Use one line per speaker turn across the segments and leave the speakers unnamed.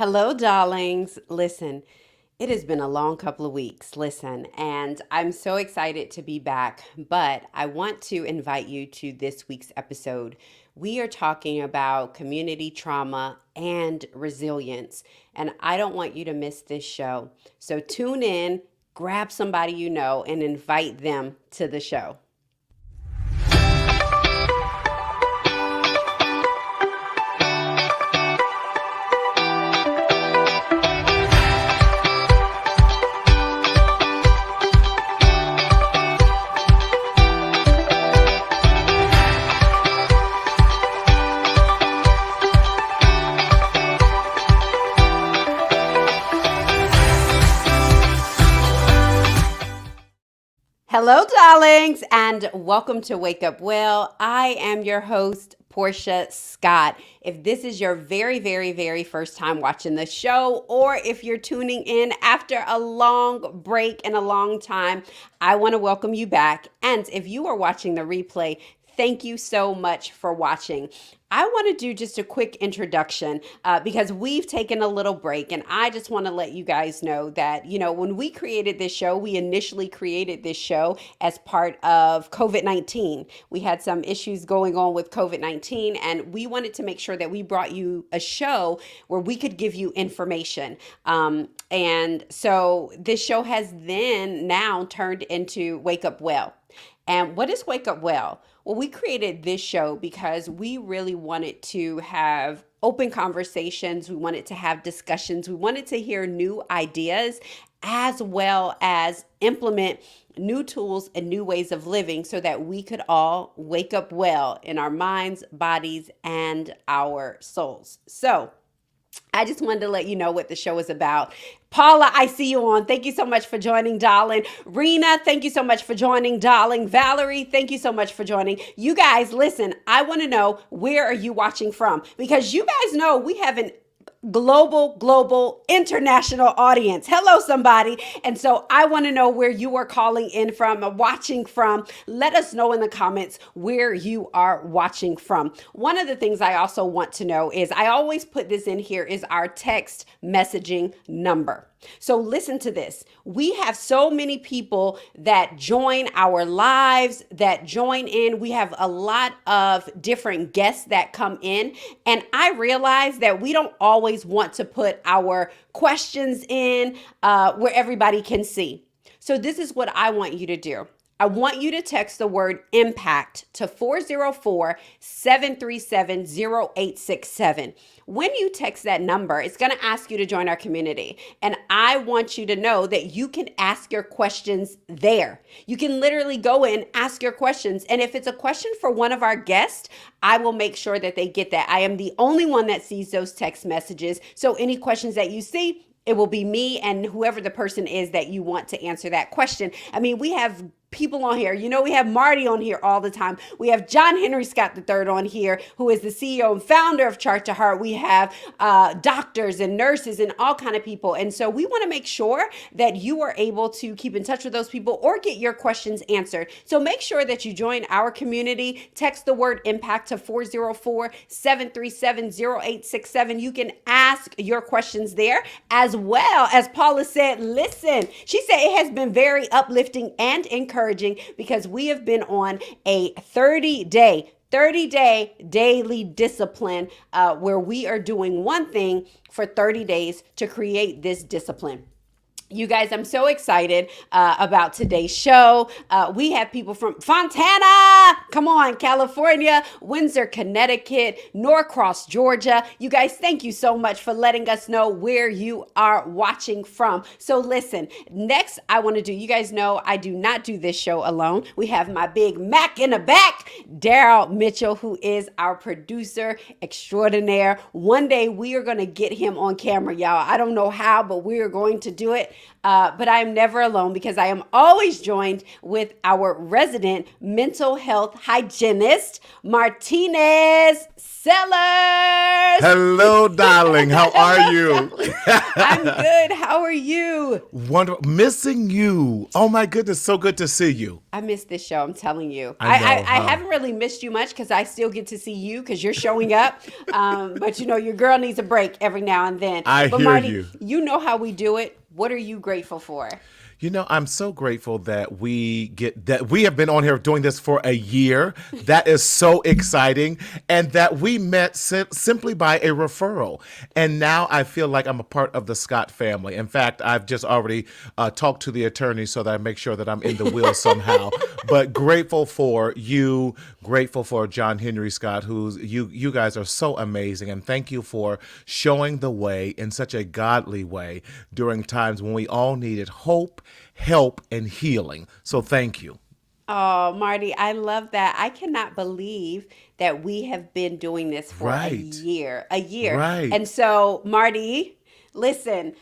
Hello, darlings. Listen, it has been a long couple of weeks. Listen, and I'm so excited to be back, but I want to invite you to this week's episode. We are talking about community trauma and resilience, and I don't want you to miss this show. So tune in, grab somebody you know, and invite them to the show. Hello, darlings, and welcome to Wake Up Well. I am your host, Portia Scott. If this is your very first time watching the show, or if you're tuning in after a long break and a long time, I want to welcome you back. And if you are watching the replay, thank you so much for watching. I want to do just a quick introduction because we've taken a little break, and I just want to let you guys know that, when we created this show, we initially created this show as part of COVID-19. We had some issues going on with COVID-19, and we wanted to make sure that we brought you a show where we could give you information. And so this show has then now turned into Wake Up Well. And what is Wake Up Well? Well, we created this show because we really wanted to have open conversations. We wanted to have discussions. We wanted to hear new ideas as well as implement new tools and new ways of living so that we could all wake up well in our minds, bodies, and our souls. So I just wanted to let you know what the show is about. Paula, I see you on. Thank you so much for joining, darling. Rena, thank you so much for joining, darling. Valerie, thank you so much for joining. You guys, listen, I want to know, where are you watching from? Because you guys know we have an global, international audience. Hello, somebody. And so I want to know where you are calling in from, watching from. Let us know in the comments where you are watching from. One of the things I also want to know is, I always put this in here, is our text messaging number. So listen to this. We have so many people that join our lives, that join in. We have a lot of different guests that come in. And I realize that we don't always want to put our questions in where everybody can see. So this is what I want you to do. I want you to text the word impact to 404-737-0867. When you text that number, it's going to ask you to join our community. And I want you to know that you can ask your questions there. You can literally go in, ask your questions. And if it's a question for one of our guests, I will make sure that they get that. I am the only one that sees those text messages. So any questions that you see, it will be me and whoever the person is that you want to answer that question. I mean, we have people on here. We have Marty on here all the time. We have John Henry Scott III on here, who is the CEO and founder of Chart to Heart. We have doctors and nurses and all kind of people. And so we want to make sure that you are able to keep in touch with those people or get your questions answered. So make sure that you join our community. Text the word impact to 404-737-0867. You can ask your questions there, as well as Paula said. Listen, she said it has been very uplifting and encouraging because we have been on a 30-day daily discipline where we are doing one thing for 30 days to create this discipline. You guys, I'm so excited about today's show. We have people from Fontana, come on, California, Windsor, Connecticut, Norcross, Georgia. You guys, thank you so much for letting us know where you are watching from. So listen, next I want to do, you guys know I do not do this show alone. We have my big Mac in the back, Daryl Mitchell, who is our producer extraordinaire. One day we are going to get him on camera, y'all. I don't know how, but we are going to do it. But I am never alone because I am always joined with our resident mental health hygienist, Martinez Sellers.
Hello, darling. How are you?
I'm good. How are you?
Wonderful. Missing you. Oh my goodness, so good to see you.
I missed this show. I'm telling you.
I know,
I
huh?
haven't really missed you much because I still get to see you because you're showing up. But your girl needs a break every now and then.
I
But
hear
Marty,
you.
you know how we do it. What are you grateful for?
I'm so grateful that we have been on here doing this for a year. That is so exciting. And that we met simply by a referral. And now I feel like I'm a part of the Scott family. In fact, I've just already talked to the attorney so that I make sure that I'm in the will somehow. But grateful for you, grateful for John Henry Scott, you guys are so amazing. And thank you for showing the way in such a godly way during times when we all needed hope, help, and healing. So thank you.
Oh, Marty, I love that. I cannot believe that we have been doing this for a
Right.
year, a year.
Right.
And so, Marty, listen,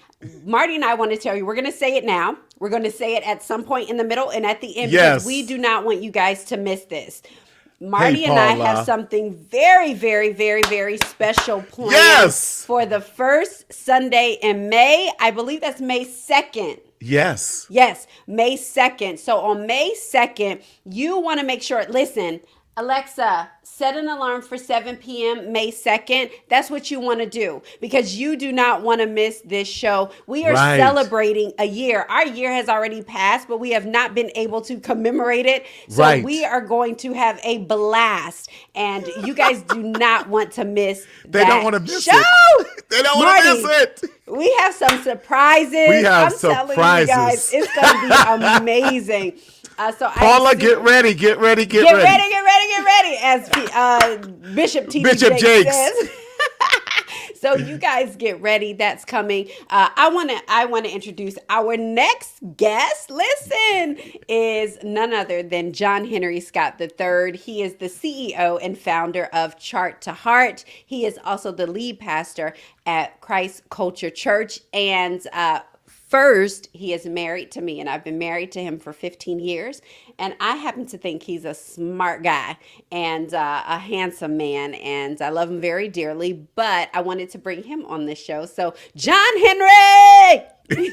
Marty and I want to tell you, we're going to say it now. We're going to say it at some point in the middle and at the end because
Yes.
we do not want you guys to miss this. Marty
Hey,
and I
Paula.
have something very, very, very, very special planned
Yes.
for the first Sunday in May. I believe that's May 2nd.
Yes.
Yes, May 2nd. So on May 2nd, you want to make sure, listen, Alexa, set an alarm for 7 p.m. May 2nd. That's what you want to do because you do not want to miss this show. We are
Right.
celebrating a year. Our year has already passed, but we have not been able to commemorate it. So
Right.
we are going to have a blast. And you guys do not want to miss
They
that
don't want to miss
show.
it. They don't want to
Marty,
miss it.
we have some surprises.
We have
I'm telling you
surprises.
guys, it's going to be amazing.
Paula, get ready.
Get ready, get ready, as Bishop T.D.
Bishop Jakes.
says. So you guys get ready. That's coming. I want to introduce our next guest. Listen, is none other than John Henry Scott III. He is the CEO and founder of Chart to Heart. He is also the lead pastor at Christ Culture Church. And first, he is married to me, and I've been married to him for 15 years. And I happen to think he's a smart guy and a handsome man, and I love him very dearly. But I wanted to bring him on this show. So, John Henry!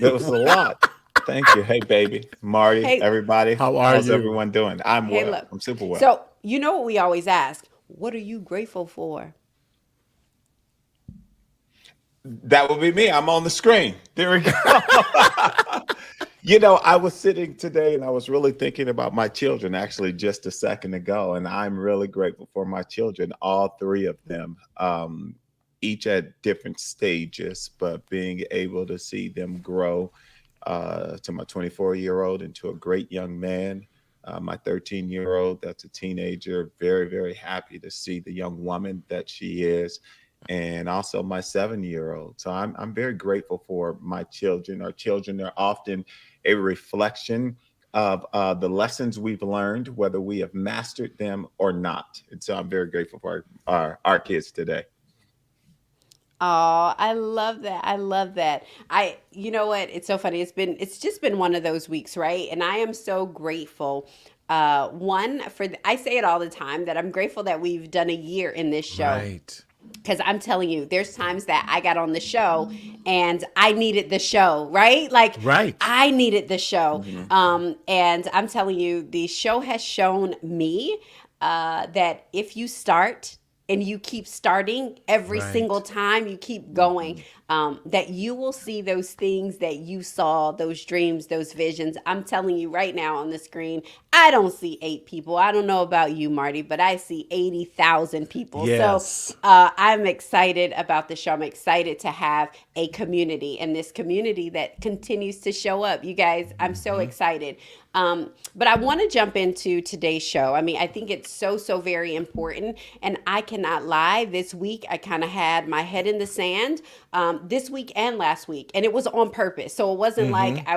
That was a lot. Thank you. Hey, baby. Marty,
Hey.
everybody.
How's
everyone doing? I'm
Hey,
well.
look.
I'm super well.
So, you know what we always ask? What are you grateful for?
That would be me. I'm on the screen. There we go. I was sitting today and I was really thinking about my children actually just a second ago. And I'm really grateful for my children, all three of them, each at different stages, but being able to see them grow to my 24-year-old into a great young man. My 13-year-old, that's a teenager, very, very happy to see the young woman that she is. And also my 7-year-old. So I'm very grateful for my children. Our children are often a reflection of the lessons we've learned, whether we have mastered them or not. And so I'm very grateful for our kids today.
Oh, I love that. I love that. You know what? It's so funny. It's just been one of those weeks, right? And I am so grateful. I say it all the time that I'm grateful that we've done a year in this show.
Right.
Because I'm telling you, there's times that I got on the show and I needed the show, right? Like,
Right.
I needed the show.
Mm-hmm.
And I'm telling you, the show has shown me that if you start and you keep starting every
Right.
single time, you keep going, that you will see those things that you saw, those dreams, those visions. I'm telling you right now on the screen, I don't see 8 people. I don't know about you, Marty, but I see 80,000 people.
Yes.
So I'm excited about the show. I'm excited to have a community and this community that continues to show up. You guys, I'm so excited. But I want to jump into today's show. I mean, I think it's so, so very important. And I cannot lie. This week, I kind of had my head in the sand this week and last week. And it was on purpose. So it wasn't like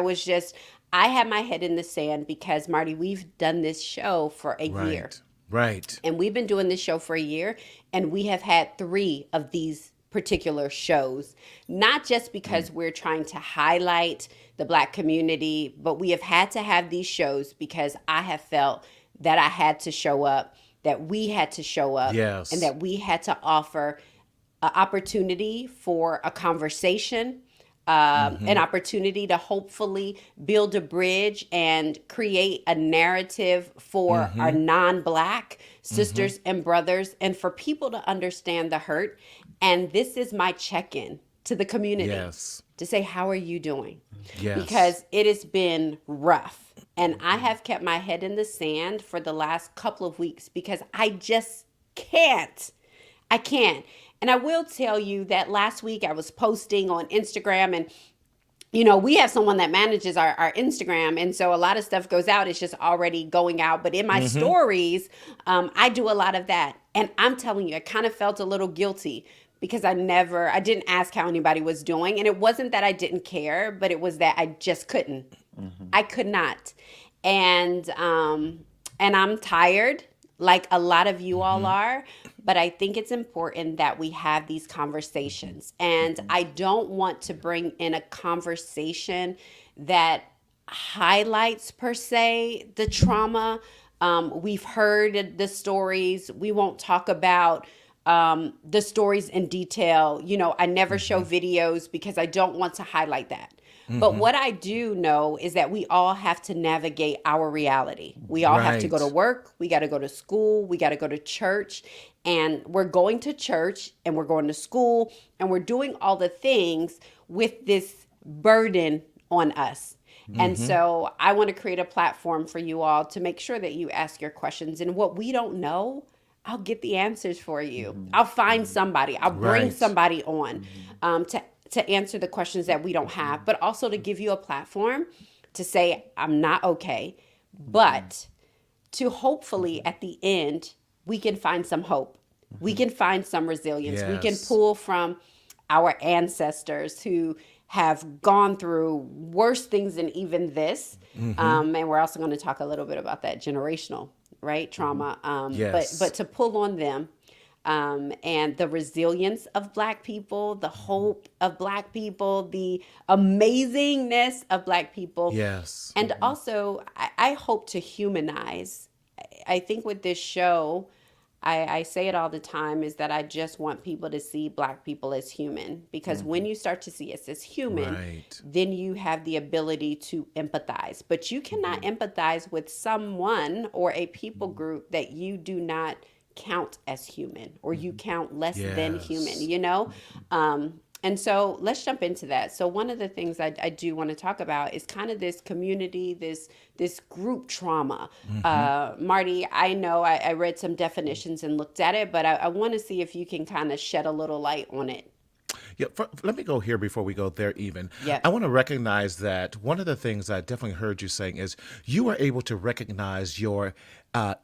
I had my head in the sand because, Marty, we've done this show for a year.
Right.
And we've been doing this show for a year. And we have had 3 of these particular shows, not just because we're trying to highlight the Black community, but we have had to have these shows because I have felt that I had to show up, that we had to show up, and
Yes.
that we had to offer an opportunity for a conversation, an opportunity to hopefully build a bridge and create a narrative for our non-Black sisters and brothers, and for people to understand the hurt. And this is my check-in to the community
Yes.
to say, how are you doing?
Yes.
Because it has been rough. And I have kept my head in the sand for the last couple of weeks because I just can't. I can't. And I will tell you that last week I was posting on Instagram, and we have someone that manages our Instagram. And so a lot of stuff goes out. It's just already going out. But in my stories, I do a lot of that. And I'm telling you, I kind of felt a little guilty because I didn't ask how anybody was doing. And it wasn't that I didn't care, but it was that I just couldn't. I could not. And I'm tired, like a lot of you all are, but I think it's important that we have these conversations. And I don't want to bring in a conversation that highlights, per se, the trauma. We've heard the stories. We won't talk about the stories in detail. I never show videos because I don't want to highlight that. But what I do know is that we all have to navigate our reality. We all have to go to
Right.
work. We got to go to school. We got to go to church. And we're going to church and we're going to school and we're doing all the things with this burden on us. And so I want to create a platform for you all to make sure that you ask your questions. And what we don't know, I'll get the answers for you. I'll find somebody. I'll bring
Right.
somebody on to answer the questions that we don't have, but also to give you a platform to say, I'm not okay, but to hopefully at the end, we can find some hope. We can find some resilience. We can
Yes.
pull from our ancestors who have gone through worse things than even this. And we're also going to talk a little bit about that generational, right, trauma.
Yes.
But to pull on them, and the resilience of Black people, the hope of Black people, the amazingness of Black people.
Yes.
And also, I hope to humanize. I think with this show, I say it all the time, is that I just want people to see Black people as human. Because when you start to see us as human,
Right.
then you have the ability to empathize. But you cannot empathize with someone or a people group that you do not count as human, or you count less than human,
Yes.
And so let's jump into that. So one of the things I do want to talk about is kind of this community, this group trauma. Marty, I know I read some definitions and looked at it, but I want to see if you can kind of shed a little light on it.
Yeah, let me go here before we go there even.
Yep.
I want to recognize that one of the things I definitely heard you saying is you are able to recognize your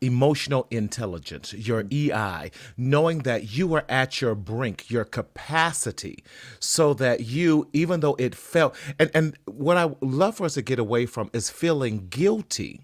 emotional intelligence, your EI, knowing that you are at your brink, your capacity, so that you, even though it felt, and what I love for us to get away from is feeling guilty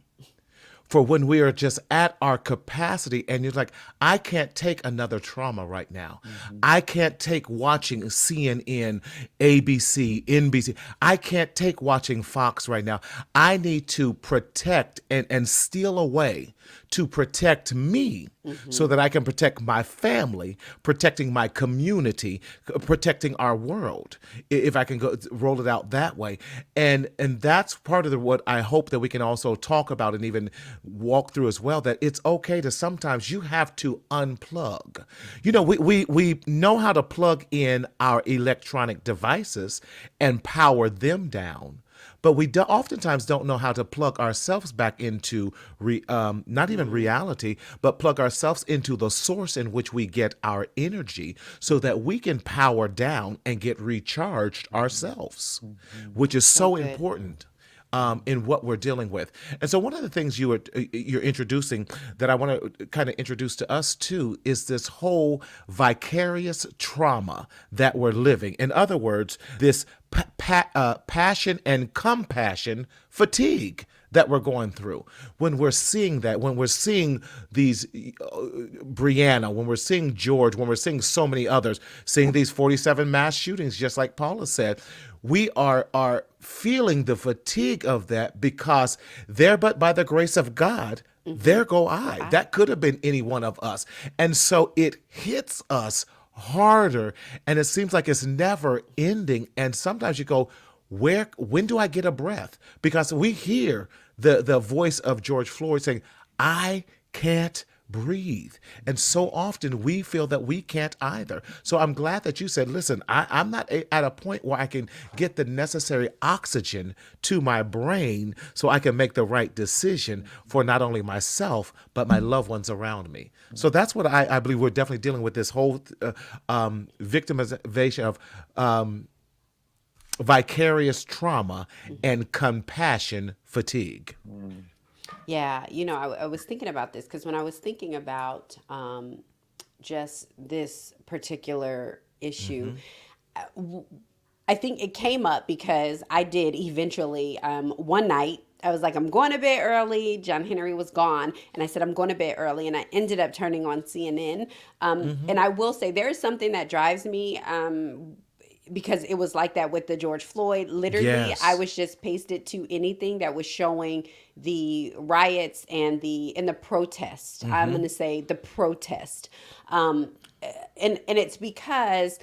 for when we are just at our capacity and you're like, I can't take another trauma right now. I can't take watching CNN, ABC, NBC. I can't take watching Fox right now. I need to protect and steal away to protect me so that I can protect my family, protecting my community, protecting our world, if I can go roll it out that way. And that's part of what I hope that we can also talk about and even walk through as well, that it's okay to sometimes you have to unplug. We know how to plug in our electronic devices and power them down. But we oftentimes don't know how to plug ourselves back into not even reality, but plug ourselves into the source in which we get our energy so that we can power down and get recharged ourselves, which is so
good.
important in what we're dealing with. And so one of the things you're introducing that I want to kind of introduce to us too is this whole vicarious trauma that we're living. In other words, this passion and compassion fatigue that we're going through, when we're seeing that, when we're seeing these Brianna, when we're seeing George, when we're seeing so many others, seeing these 47 mass shootings, just like Paula said, we are feeling the fatigue of that because there, but by the grace of God, there go I. That could have been any one of us. And so it hits us harder, and it seems like it's never ending. And sometimes you go, when do I get a breath? Because we hear the voice of George Floyd saying, I can't breathe. And so often we feel that we can't either. So I'm glad that you said, listen, I'm not at a point where I can get the necessary oxygen to my brain so I can make the right decision for not only myself, but my loved ones around me. So that's what I believe we're definitely dealing with, this whole victimization of vicarious trauma and compassion fatigue.
Yeah, I was thinking about this because when I was thinking about just this particular issue, I think it came up because I did eventually one night. I was like, I'm going to bed early. John Henry was gone. And I said, I'm going to bed early. And I ended up turning on CNN. And I will say there is something that drives me because it was like that with the George Floyd. Literally,
Yes.
I was just pasted to anything that was showing the riots and the protest. I'm going to say the protest. And it's because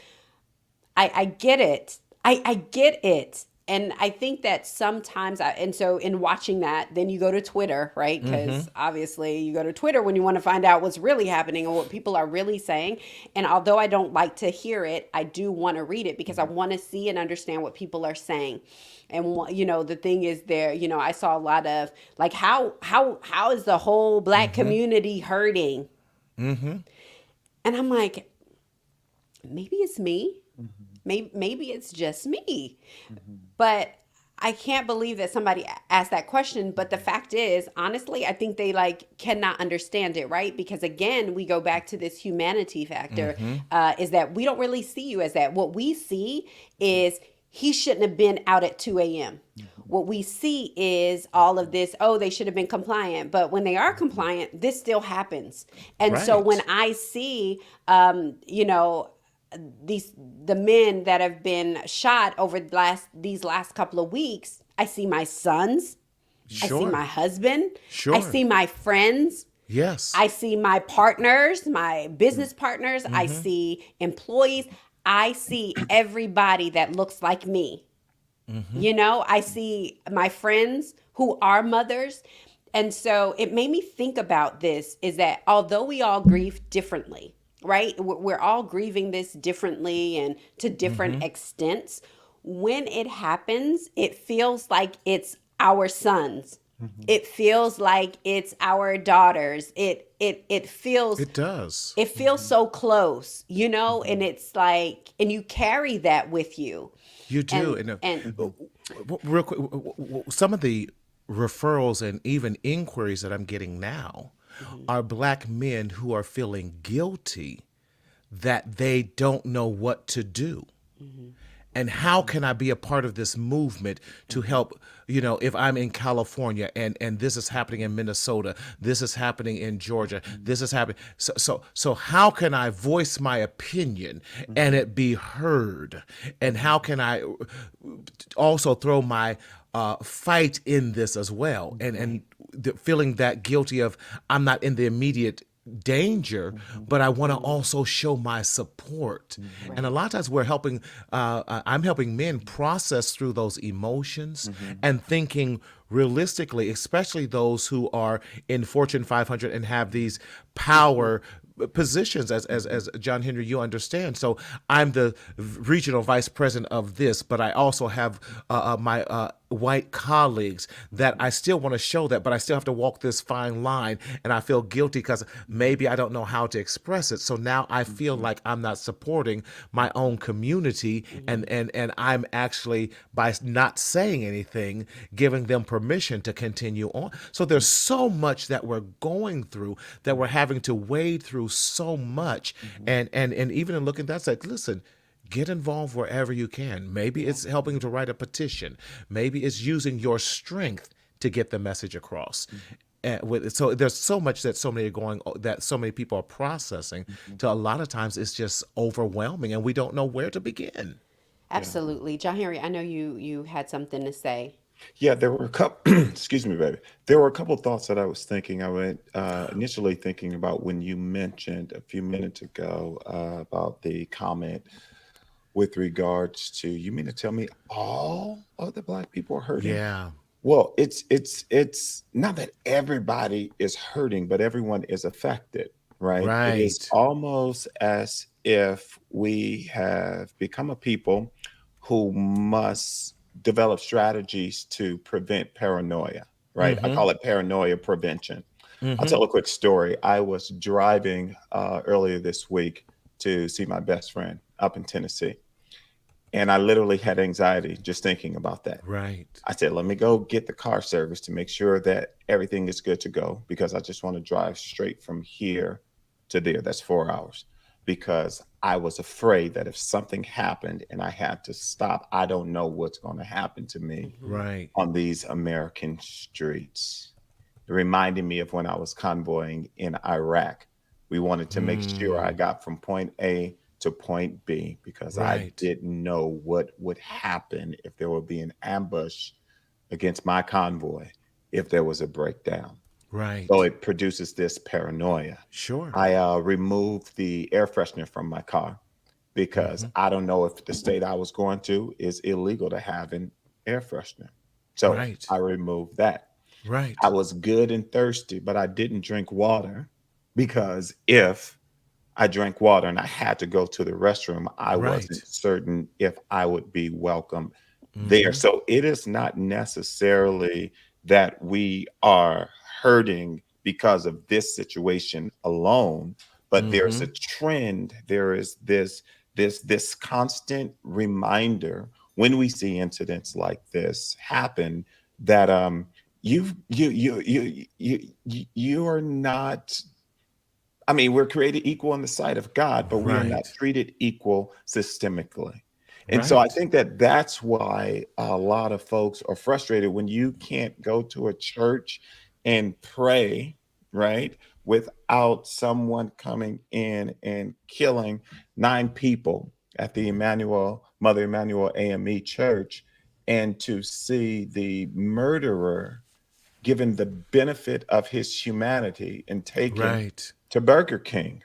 I get it. I get it. And I think that sometimes, and so in watching that, then you go to Twitter, right? Because obviously you go to Twitter when you want to find out what's really happening and what people are really saying. And although I don't like to hear it, I do want to read it because I want to see and understand what people are saying. And, the thing is there, I saw a lot of like, how is the whole Black community hurting? And I'm like, maybe it's me. Maybe it's just me. But I can't believe that somebody asked that question. But the fact is, honestly, I think they cannot understand it, right? Because again, we go back to this humanity factor, is that we don't really see you as that. What we see is he shouldn't have been out at 2 a.m. What we see is all of this, they should have been compliant. But when they are compliant, this still happens. And so
Right.
when I see, the men that have been shot over these last couple of weeks, I see my sons, I see
Sure.
my husband,
Sure.
I see my friends,
Yes.
I see my partners, my business partners, I see employees, I see everybody that looks like me. I see my friends who are mothers. And so it made me think about this, is that although we all grieve differently, right? We're all grieving this differently and to different extents. When it happens, it feels like it's our sons. It feels like it's our daughters. It feels
It does.
it feels so close, and it's like, and you carry that with you.
You do.
And
Real quick, some of the referrals and even inquiries that I'm getting now are Black men who are feeling guilty that they don't know what to do. And how can I be a part of this movement to help, if I'm in California and this is happening in Minnesota, this is happening in Georgia, this is happening. So how can I voice my opinion and it be heard? And how can I also throw my fight in this as well? And feeling that guilty of I'm not in the immediate danger, but I want to also show my support. And a lot of times I'm helping men process through those emotions and thinking realistically, especially those who are in Fortune 500 and have these power positions, as John Henry, you understand. So I'm the regional vice president of this, but I also have my white colleagues that I still want to show that, but I still have to walk this fine line, and I feel guilty because maybe I don't know how to express it. So now I feel like I'm not supporting my own community, and I'm actually, by not saying anything, giving them permission to continue on. So there's so much that we're going through, that we're having to wade through so much, and even in looking at that, it's like, listen, get involved wherever you can. Maybe it's helping to write a petition. Maybe it's using your strength to get the message across. And so there's so much that so many people are processing. To a lot of times it's just overwhelming, and we don't know where to begin.
Yeah.
Absolutely. John Henry, I know you had something to say.
Yeah, there were a couple, excuse me, baby. There were a couple thoughts that I was thinking. I went initially thinking about when you mentioned a few minutes ago about the comment with regards to, you mean to tell me all of the Black people are hurting?
Yeah.
Well, it's not that everybody is hurting, but everyone is affected, right? It is
Right.
almost as if we have become a people who must develop strategies to prevent paranoia, right? I
Mm-hmm.
call it paranoia prevention. I'll
Mm-hmm.
tell a quick story. I was driving earlier this week to see my best friend up in Tennessee, and I literally had anxiety just thinking about that.
Right.
I said, let me go get the car service to make sure that everything is good to go because I just want to drive straight from here to there. That's 4 hours because I was afraid that if something happened and I had to stop, I don't know what's going to happen to me
Hmm.
Right.
on these American streets. It reminded me of when I was convoying in Iraq. We wanted to make sure I
Mm.
got from point A to point B because I
Right.
didn't know what would happen if there would be an ambush against my convoy if there was a breakdown. So
Right.
it produces this paranoia.
Sure.
I removed the air freshener from my car because
Mm-hmm.
I don't know if the state I was going to is illegal to have an air freshener. So
Right.
I removed that. I
Right.
was good and thirsty, but I didn't drink water because if I drank water and I had to go to the restroom, I wasn't
Right.
certain if I would be welcome there.
Mm-hmm.
So it is not necessarily that we are hurting because of this situation alone, but there's
Mm-hmm.
a trend. There is this constant reminder when we see incidents like this happen that you are not. I mean, we're created equal in the sight of God, but we are not
Right.
treated equal systemically. And so I
Right.
think that that's why a lot of folks are frustrated when you can't go to a church and pray, right, without someone coming in and killing 9 people at the Mother Emmanuel AME Church, and to see the murderer given the benefit of his humanity and taken
Right.
to Burger King,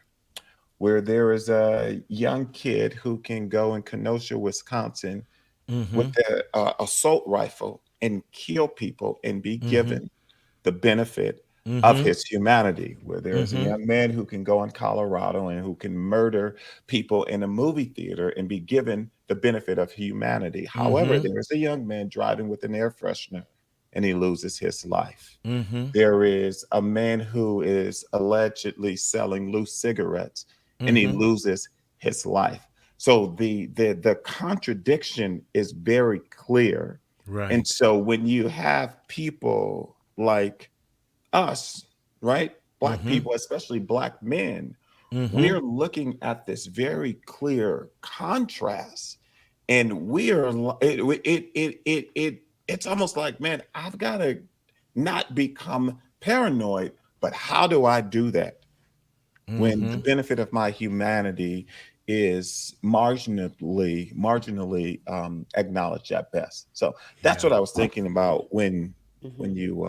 where there is a young kid who can go in Kenosha, Wisconsin, with
Mm-hmm.
the assault rifle and kill people and be
Mm-hmm.
given the benefit of
Mm-hmm.
his humanity, where there is a
Mm-hmm.
young man who can go in Colorado and who can murder people in a movie theater and be given the benefit of humanity. However,
Mm-hmm.
there is a young man driving with an air freshener and he loses his life.
Mm-hmm.
There is a man who is allegedly selling loose cigarettes and he
Mm-hmm.
loses his life. So the contradiction is very clear. And
Right.
so when you have people like us, right? Black
Mm-hmm.
people, especially black men,
Mm-hmm.
we're looking at this very clear contrast. And we are it's almost like, man, I've got to not become paranoid, but how do I do that when the
Mm-hmm.
benefit of my humanity is marginally acknowledged at best? So that's
Yeah.
what I was thinking about when
Hmm.
you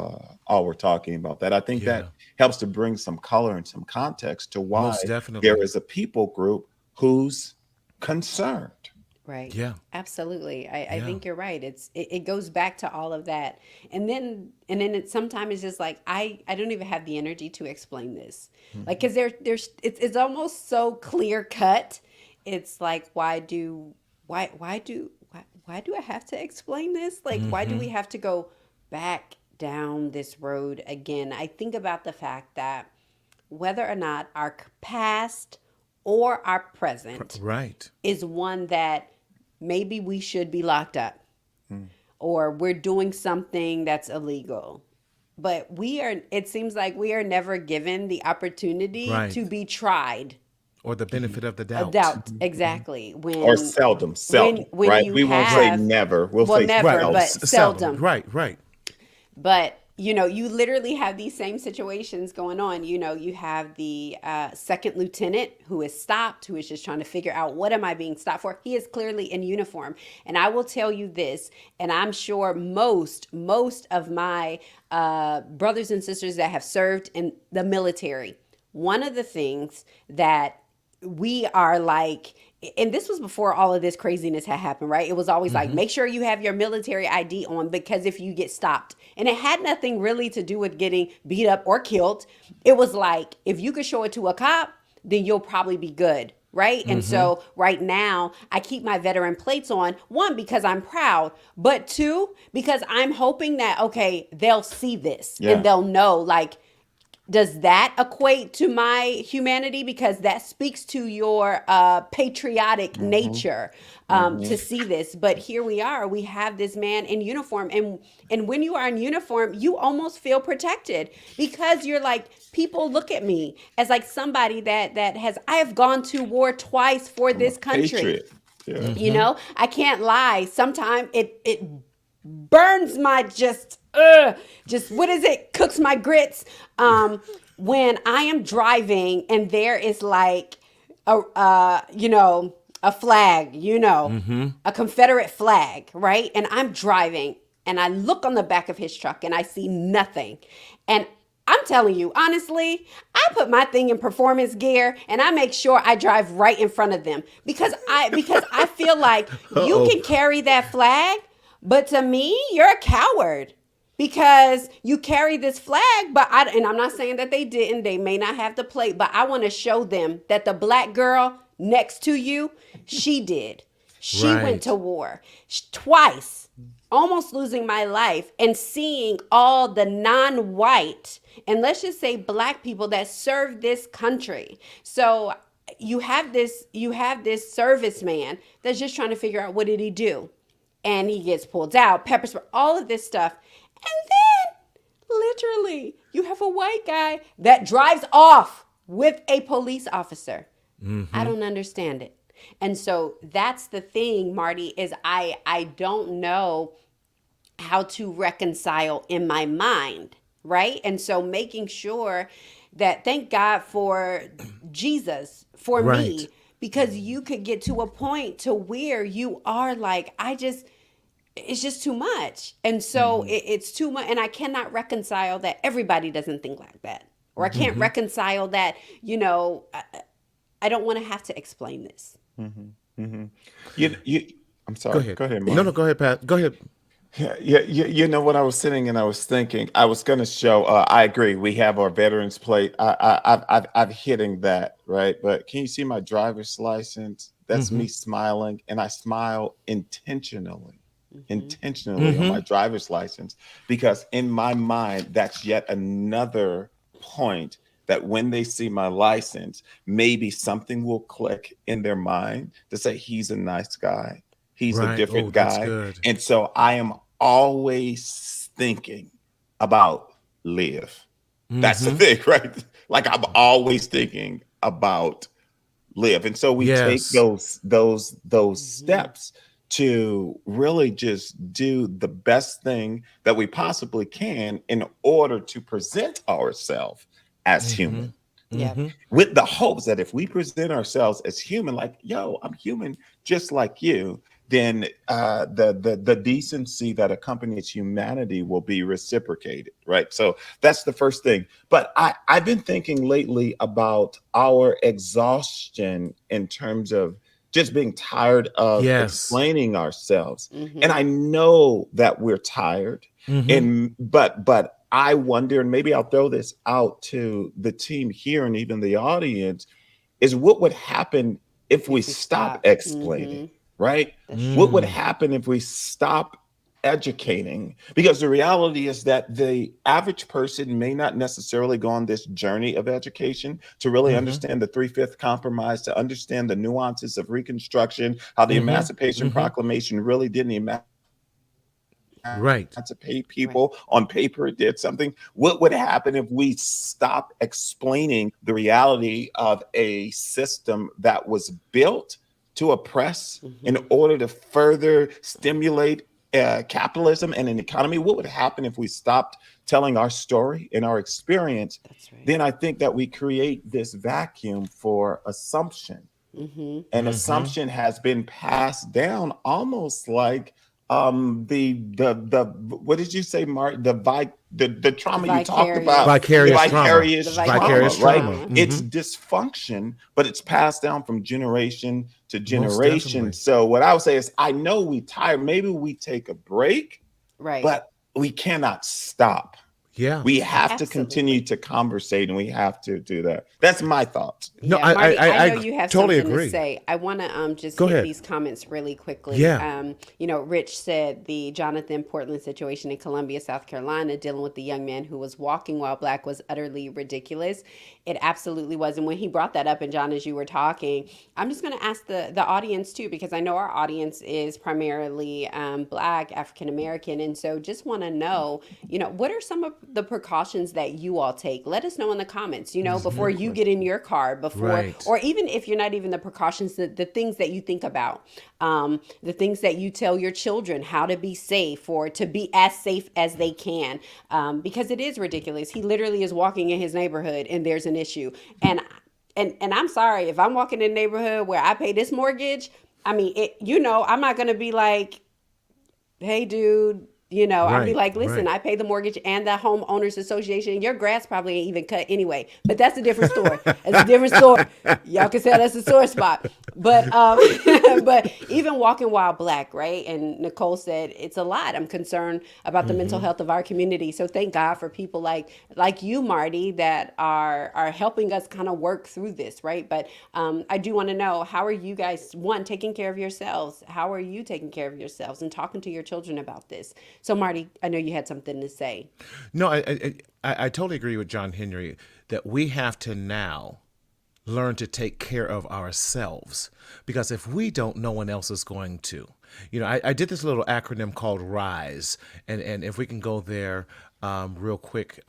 all were talking about that. I think that
Yeah.
helps to bring some color and some context to why
Most
there
definitely.
is a people group who's concerned.
Right.
Yeah.
Absolutely. I
Yeah.
think you're right. It goes back to all of that. And then it sometimes it's just like I don't even have the energy to explain this. Like
Mhm.
cuz it's almost so clear cut. It's like why do I have to explain this? Like why do
Mm-hmm.
we have to go back down this road again? I think about the fact that whether or not our past or our present
Right.
is one that maybe we should be locked up
Mm.
or we're doing something that's illegal. But it seems like we are never given the opportunity to
Right.
be tried.
Or the
Mhm.
benefit of the
A
doubt.
doubt,
Mhm. Mhm.
exactly.
Or
When
seldom,
when
right?
you
We won't say
have,
never. We'll
well,
say
never,
Right.
seldom.
but
Seldom.
seldom.
Right. Right.
But you literally have these same situations going on. You have the second lieutenant who is stopped, who is just trying to figure out, what am I being stopped for? He is clearly in uniform. And I will tell you this, and I'm sure most of my brothers and sisters that have served in the military, one of the things that we are like, and this was before all of this craziness had happened, right? It was always like, make sure you have your military ID on, because if you get stopped, and it had nothing really to do with getting beat up or killed. It was like, if you could show it to a cop, then you'll probably be good. Right. And so right now I keep my veteran plates on, one, because I'm proud, but two, because I'm hoping that, okay, they'll see this
Yeah.
and they'll know, like, does that equate to my humanity? Because that speaks to your patriotic nature, to see this. But here we are. We have this man in uniform, and when you are in uniform, you almost feel protected, because you're like, people look at me as like somebody that has. I have gone to war twice for
I'm a
this country.
patriot. Yeah.
I can't lie. Sometimes it burns my just what is it, cooks my grits, when I am driving and there is like a flag, a Confederate flag, right? And I'm driving and I look on the back of his truck and I see nothing, and I'm telling you, honestly, I put my thing in performance gear and I make sure I drive right in front of them, because I feel like you can carry that flag, but to me, you're a coward, because you carry this flag, and I'm not saying that they didn't, they may not have the plate, but I want to show them that the black girl next to you, she did. She
Right.
went to war twice, almost losing my life, and seeing all the non-white, and let's just say black people that serve this country. So you have this serviceman that's just trying to figure out, what did he do? And he gets pulled out, pepper spray, all of this stuff. And then literally you have a white guy that drives off with a police officer. I don't understand it. And so that's the thing, Marty, is I don't know how to reconcile in my mind, right? And so making sure that, thank God for Jesus for me,
Right.
because you could get to a point to where you are like, it's just too much. And so it's too much. And I cannot reconcile that everybody doesn't think like that. Or I can't reconcile that, I don't want to have to explain this.
You, I'm sorry.
Go ahead.
Go ahead,
No,
Mark.
no, go ahead, Pat. Go ahead.
Yeah, you know what I was sitting and I was thinking, I was going to show. I agree. We have our veterans plate. I've hitting that, right? But can you see my driver's license? That's me smiling, and I smile intentionally on my driver's license, because in my mind, that's yet another point that when they see my license, maybe something will click in their mind to say, he's a nice guy. He's a
Right.
different
Oh, that's
guy.
good.
And so I am always thinking about Liv. That's the thing, right? Like, I'm always thinking about Liv. And so we take
Yes.
those steps to really just do the best thing that we possibly can in order to present ourselves as human,
Yeah.
with the hopes that if we present ourselves as human, like, yo, I'm human just like you, then the decency that accompanies humanity will be reciprocated, right? So that's the first thing. But I've been thinking lately about our exhaustion in terms of just being tired of
Yes.
explaining ourselves. And I know that we're tired, and but I wonder, and maybe I'll throw this out to the team here and even the audience, is what would happen if we stop explaining, right? What would happen if we stop educating? Because the reality is that the average person may not necessarily go on this journey of education to really understand the three-fifth compromise, to understand the nuances of Reconstruction, how the Emancipation Proclamation really didn't
Right.
emancipate people. On paper, it did something. What would happen if we stop explaining the reality of a system that was built to oppress in order to further stimulate capitalism and an economy, what would happen if we stopped telling our story and our experience?
That's right.
Then I think that we create this vacuum for assumption.
Mm-hmm.
And assumption has been passed down almost like the what did you say, Mark? The trauma you talked about, the
Vicarious trauma.
vicarious
The
trauma,
Vicarious
right?
trauma.
trauma.
It's dysfunction, but it's passed down from generation to
Most
generation.
definitely.
So what I would say is, I know we tired. Maybe we take a break,
Right.
but we cannot stop.
Yeah.
We have to
Absolutely.
continue to conversate, and we have to do that. That's my thoughts.
No,
Yeah, Marty, I know
I
you have
totally
something
agree.
to say. I want to just
Go
hit
ahead.
these comments really quickly.
Yeah.
Rich said the Jonathan Portland situation in Columbia, South Carolina, dealing with the young man who was walking while black was utterly ridiculous. It absolutely was. And when he brought that up, and John, as you were talking, I'm just going to ask the audience too, because I know our audience is primarily black, African American. And so just want to know, what are some of the precautions that you all take? Let us know in the comments, before you get in your car,
Right.
or even if you're not even the precautions, the things that you think about, the things that you tell your children how to be safe or to be as safe as they can, because it is ridiculous. He literally is walking in his neighborhood and there's an issue. And I'm sorry, if I'm walking in a neighborhood where I pay this mortgage, I mean, I'm not going to be like, hey, dude, I'd be
Right.
like, listen,
Right.
I pay the mortgage and the homeowners association. Your grass probably ain't even cut anyway, but that's a different story. That's a different story. Y'all can say that's a sore spot. But but even walking while black, right? And Nicole said it's a lot. I'm concerned about the mental health of our community. So thank God for people like you, Marty, that are helping us kind of work through this, right? But I do want to know, how are you guys, one, taking care of yourselves? How are you taking care of yourselves and talking to your children about this? So Marty, I know you had something to say.
No, I totally agree with John Henry that we have to now learn to take care of ourselves, because if we don't, no one else is going to. I did this little acronym called RISE, and if we can go there real quick.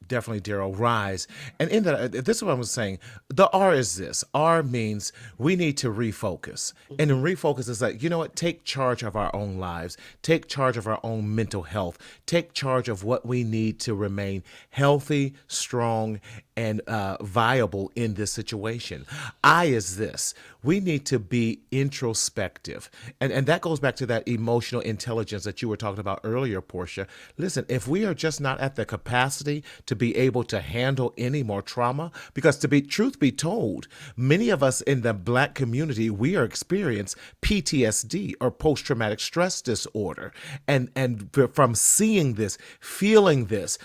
Definitely, Daryl, rise. And in that, this is what I was saying. The R is this. R means we need to refocus. And then refocus is like, take charge of our own lives. Take charge of our own mental health. Take charge of what we need to remain healthy, strong, and viable in this situation. I is this. We need to be introspective. And that goes back to that emotional intelligence that you were talking about earlier, Portia. Listen, if we are just not at the capacity to be able to handle any more trauma, because truth be told, many of us in the black community, we are experiencing PTSD or post-traumatic stress disorder. And from seeing this, feeling this,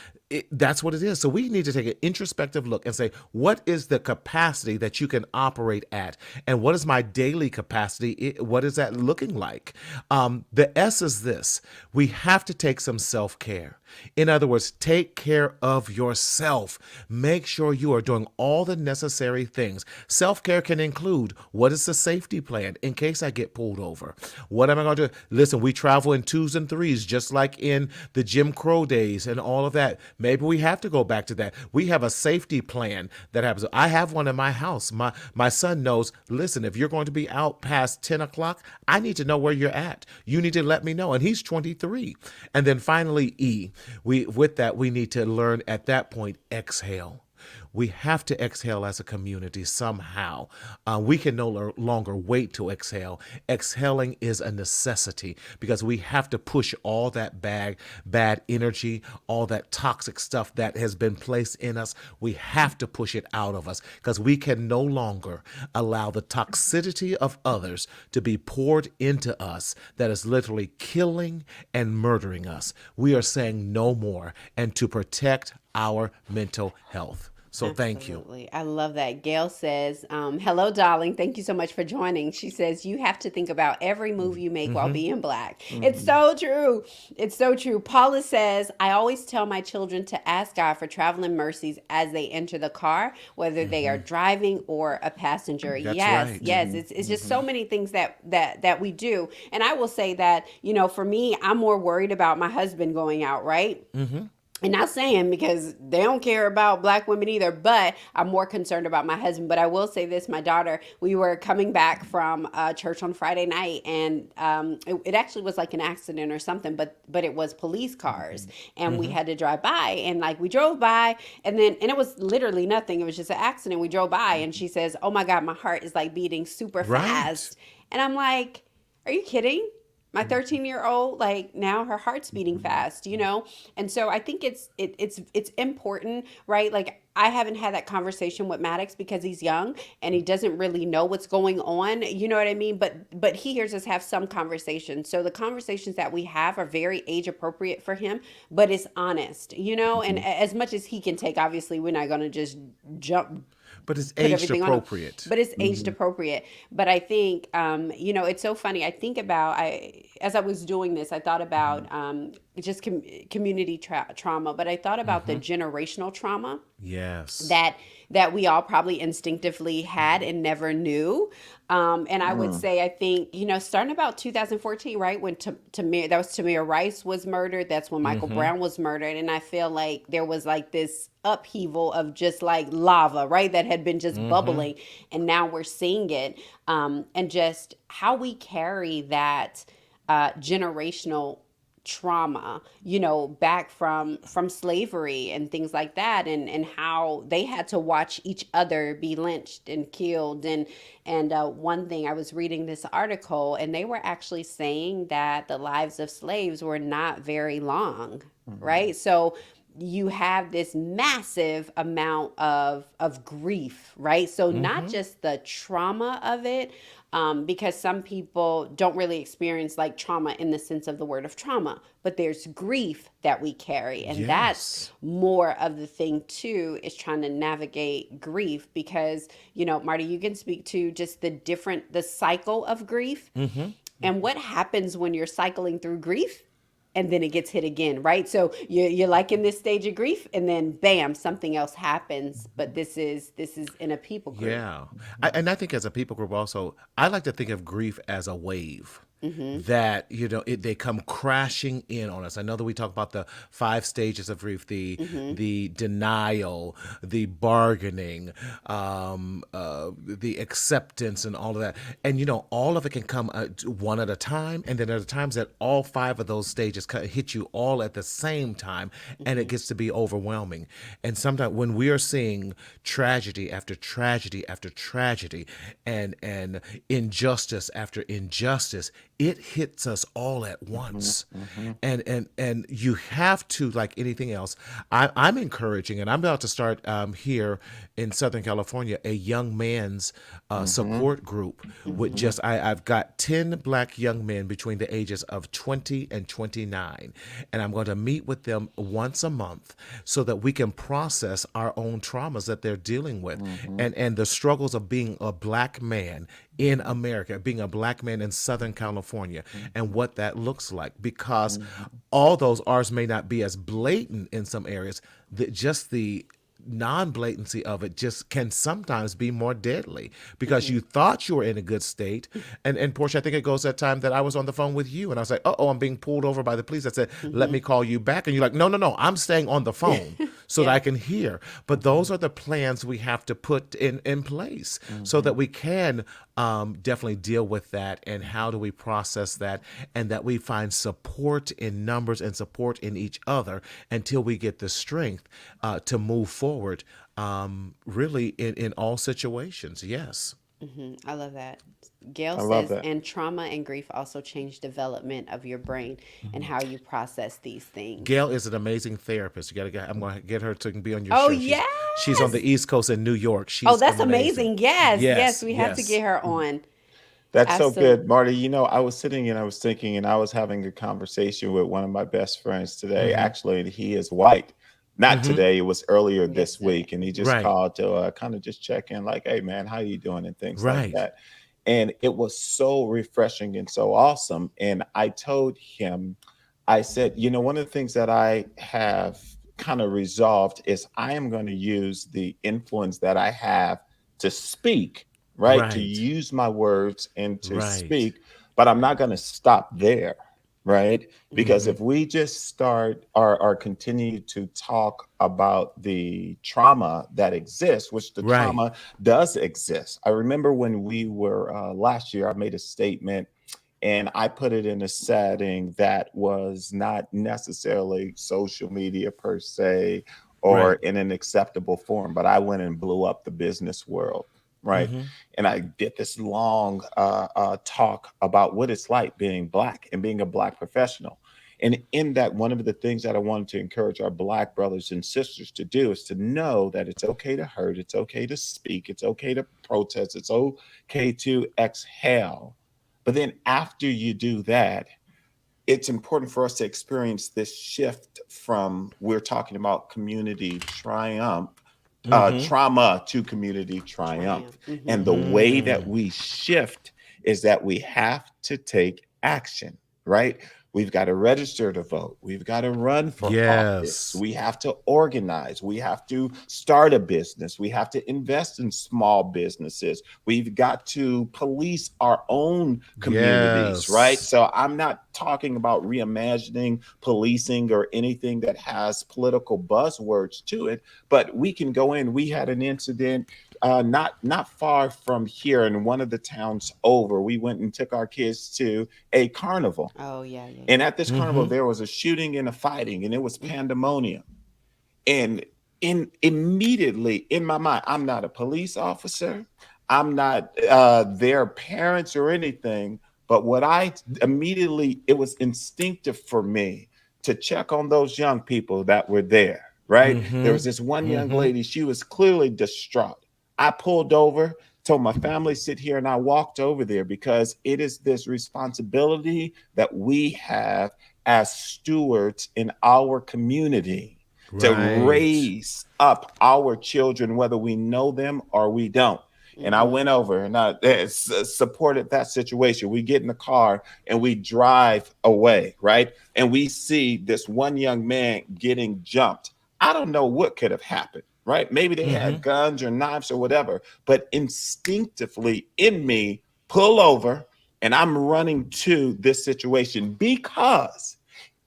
that's what it is. So we need to take an introspective look and say, what is the capacity that you can operate at? And what is my daily capacity? What is that looking like? The S is this. We have to take some self-care. In other words, take care of yourself. Make sure you are doing all the necessary things. Self-care can include, what is the safety plan in case I get pulled over? What am I going to do? Listen, we travel in 2s and 3s, just like in the Jim Crow days and all of that. Maybe we have to go back to that. We have a safety plan that happens. I have one in my house. My son knows, listen, if you're going to be out past 10 o'clock, I need to know where you're at. You need to let me know. And he's 23. And then finally, E. With that, we need to learn at that point, exhale. We have to exhale as a community somehow. We can no longer wait to exhale. Exhaling is a necessity because we have to push all that bad energy, all that toxic stuff that has been placed in us. We have to push it out of us because we can no longer allow the toxicity of others to be poured into us that is literally killing and murdering us. We are saying no more, and to protect our mental health. So thank you.
Absolutely. I love that. Gail says, hello, darling. Thank you so much for joining. She says, you have to think about every move you make while being black. It's so true. It's so true. Paula says, I always tell my children to ask God for traveling mercies as they enter the car, whether they are driving or a passenger.
That's
Yes,
right.
yes. It's just so many things that we do. And I will say that, for me, I'm more worried about my husband going out, right? and not saying because they don't care about black women either, but I'm more concerned about my husband. But I will say this: my daughter, we were coming back from church on Friday night, and it actually was like an accident or something, but it was police cars, and we
Hmm.
had to drive by, and like we drove by, and it was literally nothing. It was just an accident. We drove by, and she says, "Oh my God, my heart is like beating super
Right.
fast," and I'm like, "Are you kidding?" My 13-year-old, like now her heart's beating fast, you know. And so I think it's important, right? Like I haven't had that conversation with Maddox because he's young and he doesn't really know what's going on, you know what I mean? But he hears us have some conversations, so the conversations that we have are very age appropriate for him, but it's honest, you know. And
Mhm.
as much as he can take, obviously we're not going to just jump,
But it's
put
aged
everything on them,
appropriate.
but it's aged
Mhm.
appropriate. But I think, you know, it's so funny. I think about, I as I was doing this, I thought about just community trauma, but I thought about the
Hmm.
generational trauma
Yes.
that that we all probably instinctively had and never knew. And I would
Mm.
say, I think, you know, starting about 2014, right, when Tamir, that was Tamir Rice was murdered. That's when Michael
Hmm.
Brown was murdered. And I feel like there was like this upheaval of just like lava, right, that had been just
Hmm.
bubbling. And now we're seeing it. And just how we carry that generational trauma, you know, back from slavery and things like that, and how they had to watch each other be lynched and killed. And one thing, I was reading this article, and they were actually saying that the lives of slaves were not very long,
Mhm.
right? So you have this massive amount of grief, right? So not
Hmm.
just the trauma of it, because some people don't really experience like trauma in the sense of the word of trauma, but there's grief that we carry, and that's
Yes.
more of the thing too, is trying to navigate grief. Because, you know, Marty, you can speak to just the cycle of grief
Hmm.
and what happens when you're cycling through grief and then it gets hit again, right? So you're like in this stage of grief, and then bam, something else happens. But this is in a people group.
Yeah. And I think as a people group also, I like to think of grief as a wave
Mm-hmm.
that, they come crashing in on us. I know that we talk about the five stages of grief, the
Mm-hmm.
the denial, the bargaining, the acceptance, and all of that. And all of it can come one at a time, and then there are times that all five of those stages hit you all at the same time, and it
Mm-hmm.
gets to be overwhelming. And sometimes when we are seeing tragedy after tragedy after tragedy, and injustice after injustice, it hits us all at
Mhm.
once.
Mhm.
And you have to, like anything else, I'm encouraging, and I'm about to start here in Southern California, a young man's
Mhm.
support group with
Mhm.
I've got 10 black young men between the ages of 20 and 29, and I'm going to meet with them once a month so that we can process our own traumas that they're dealing with,
Mhm.
and the struggles of being a black man in America, being a black man in Southern California, and what that looks like. Because
Mhm.
all those R's may not be as blatant in some areas, just the non-blatancy of it just can sometimes be more deadly because
Mm-hmm.
you thought you were in a good state. And Portia, I think it goes that time that I was on the phone with you and I was like, oh, I'm being pulled over by the police. I said, let
Mm-hmm.
me call you back. And you're like, no, I'm staying on the phone so that
Yeah.
I can hear. But those are the plans we have to put in place so that
Mhm.
we can definitely deal with that. And how do we process that, and that we find support in numbers and support in each other until we get the strength to move forward, really in all situations. Yes.
I love that. Gail
I love
says,
that.
and trauma and grief also change development of your brain and
Mhm.
how you process these things.
Gail is an amazing therapist. You gotta get. I'm gonna get her to be on your
Oh,
show. She's on
yes.
the East Coast in New York.
Oh,
She's
that's
amazing.
amazing. Yes, yes,
Yes,
we have to
yes.
get her on.
That's so
Absolutely.
good, Marty. I was sitting and I was thinking, and I was having a conversation with one of my best friends today.
Mm-hmm.
Actually, and he is white. Not
Mm-hmm.
today; it was earlier this
Yesterday.
week, and he just
Right.
called to kind of just check in, like, "Hey, man, how you doing?" and things like
Right.
that. And it was so refreshing and so awesome. And I told him, I said, one of the things that I have kind of resolved is I am going to use the influence that I have to speak, right? To
Right.
use my words and to
Right.
speak, but I'm not going to stop there. right? Because
Mhm.
if we just start or continue to talk about the trauma that exists, which the
Right.
trauma does exist. I remember when we were last year, I made a statement and I put it in a setting that was not necessarily social media per se or
Right.
in an acceptable form, but I went and blew up the business world, right?
Mhm.
And I did this long talk about what it's like being Black and being a Black professional. And in that, one of the things that I wanted to encourage our Black brothers and sisters to do is to know that it's okay to hurt, it's okay to speak, it's okay to protest, it's okay to exhale. But then after you do that, it's important for us to experience this shift from we're talking about community triumph,
Mhm.
trauma to community triumph.
Triumph. Hmm.
And the way that
Mm.
we shift is that we have to take action, right? We've got to register to vote. We've got to run for office.
Yes.
We have to organize. We have to start a business. We have to invest in small businesses. We've got to police our own communities, right?
Yes.
So I'm not talking about reimagining policing or anything that has political buzzwords to it, but we can go in. We had an incident not far from here in one of the towns over. We went and took our kids to a carnival,
Oh, yeah, yeah,
and
yeah.
at this carnival
Mhm.
there was a shooting and a fighting, and it was
Mhm.
pandemonium. And in immediately in my mind, I'm not a police officer. I'm not their parents or anything. But what I immediately, it was instinctive for me to check on those young people that were there, right? There was
Mhm.
this one young
Mhm.
lady, she was clearly distraught. I pulled over, told my family, sit here, and I walked over there because it is this responsibility that we have as stewards in our community to
Right.
raise up our children, whether we know them or we don't. And I
Hmm.
went over and I supported that situation. We get in the car and we drive away, right? And we see this one young man getting jumped. I don't know what could have happened, right? Maybe they had
Mhm.
guns or knives or whatever, but instinctively in me, pull over and I'm running to this situation because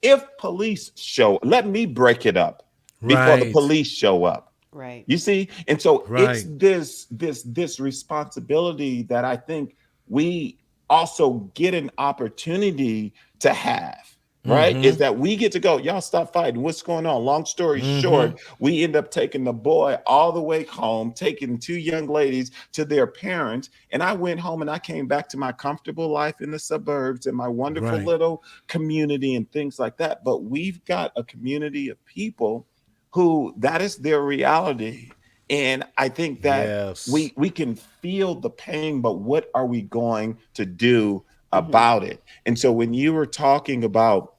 if police show, let me break it up before the
Right.
police show up.
Right.
You see? And so it's
Right.
this responsibility that I think we also get an opportunity to have, right? Is
Mhm.
that we get to go, y'all stop fighting. What's going on? Long story
Mhm.
short, we end up taking the boy all the way home, taking two young ladies to their parents. And I went home and I came back to my comfortable life in the suburbs and my wonderful
Right.
little community and things like that. But we've got a community of people who that is their reality. And I think that
Yes.
we can feel the pain, but what are we going to do
Hmm.
about it? And so when you were talking about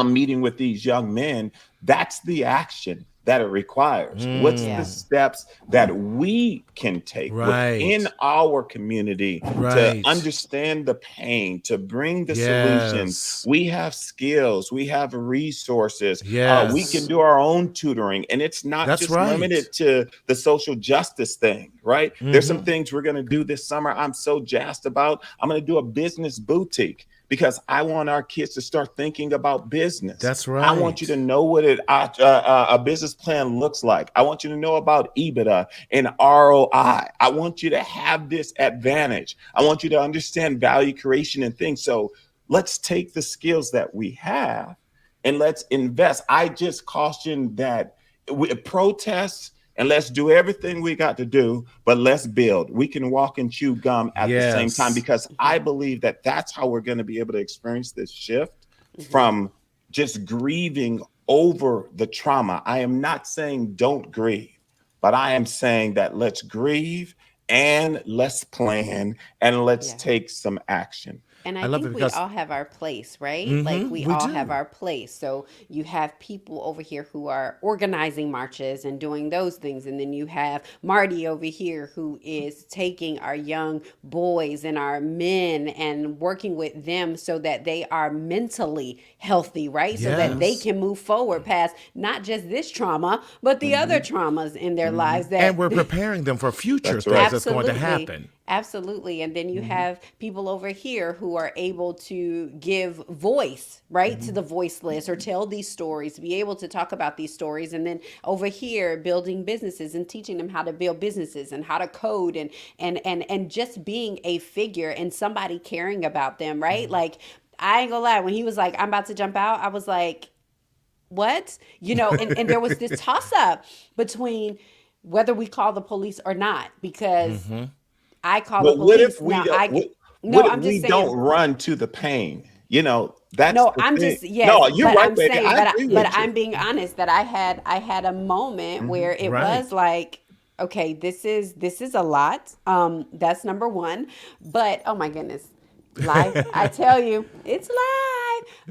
meeting with these young men, that's the action that it requires. What's the
Yeah.
Mm.
steps that we can take within
Right.
our community to
Right.
understand the pain, to bring the solutions?
Yes.
We have skills, we have resources, we can
Yes.
do our own tutoring, and it's not
That's
just
right.
limited to the social justice thing, right? There's some
Mhm.
things we're going to do this summer I'm so jazzed about. I'm going to do a business boutique because I want our kids to start thinking about business.
That's
I want you
right.
to know what a business plan looks like. I want you to know about EBITDA and ROI. I want you to have this advantage. I want you to understand value creation and things. So let's take the skills that we have and let's invest. I just caution that we protest and let's do everything we got to do, but let's build. We can walk and chew gum at the same time
Yes.
because
Hmm.
I believe that that's how we're going to be able to experience this shift
Hmm.
from just grieving over the trauma. I am not saying don't grieve, but I am saying that let's grieve and let's plan and let's
Yeah.
take some action.
And
I
I
love it
think we
because
all have our place, right? Like
mhm,
we
we
all have
do.
our place. So you have people over here who are organizing marches and doing those things. And then you have Marty over here who is taking our young boys and our men and working with them so that they are mentally healthy, right? So that they
Yes.
can move forward past not just this trauma, but the other
Hmm.
traumas in their
Hmm.
lives
And
that
we're preparing them for future
That's
things
right.
that's going to
absolutely.
happen.
Absolutely. And then you have people over here who are able to give voice, right, to the voiceless or tell these stories, be able to talk about these stories. And then over here, building businesses and teaching them how to build businesses and how to code and just being a figure and somebody caring about them, right? Like, I ain't gonna lie, when he was like, I'm about to jump out, I was like, what? And there was this toss up between whether we call the police or not, because I call the
But what if
police.
we
Now
don't?
I no,
What if
I'm just
we don't
saying.
run to the pain? That's
No,
the
I'm
thing.
just yes,
No, you're
but
right,
I'm
baby.
saying,
I agree
but
with you.
I'm being honest that I had a moment where it
Right.
was like, okay, this is a lot. That's number one. But oh my goodness, life! I tell you, it's life.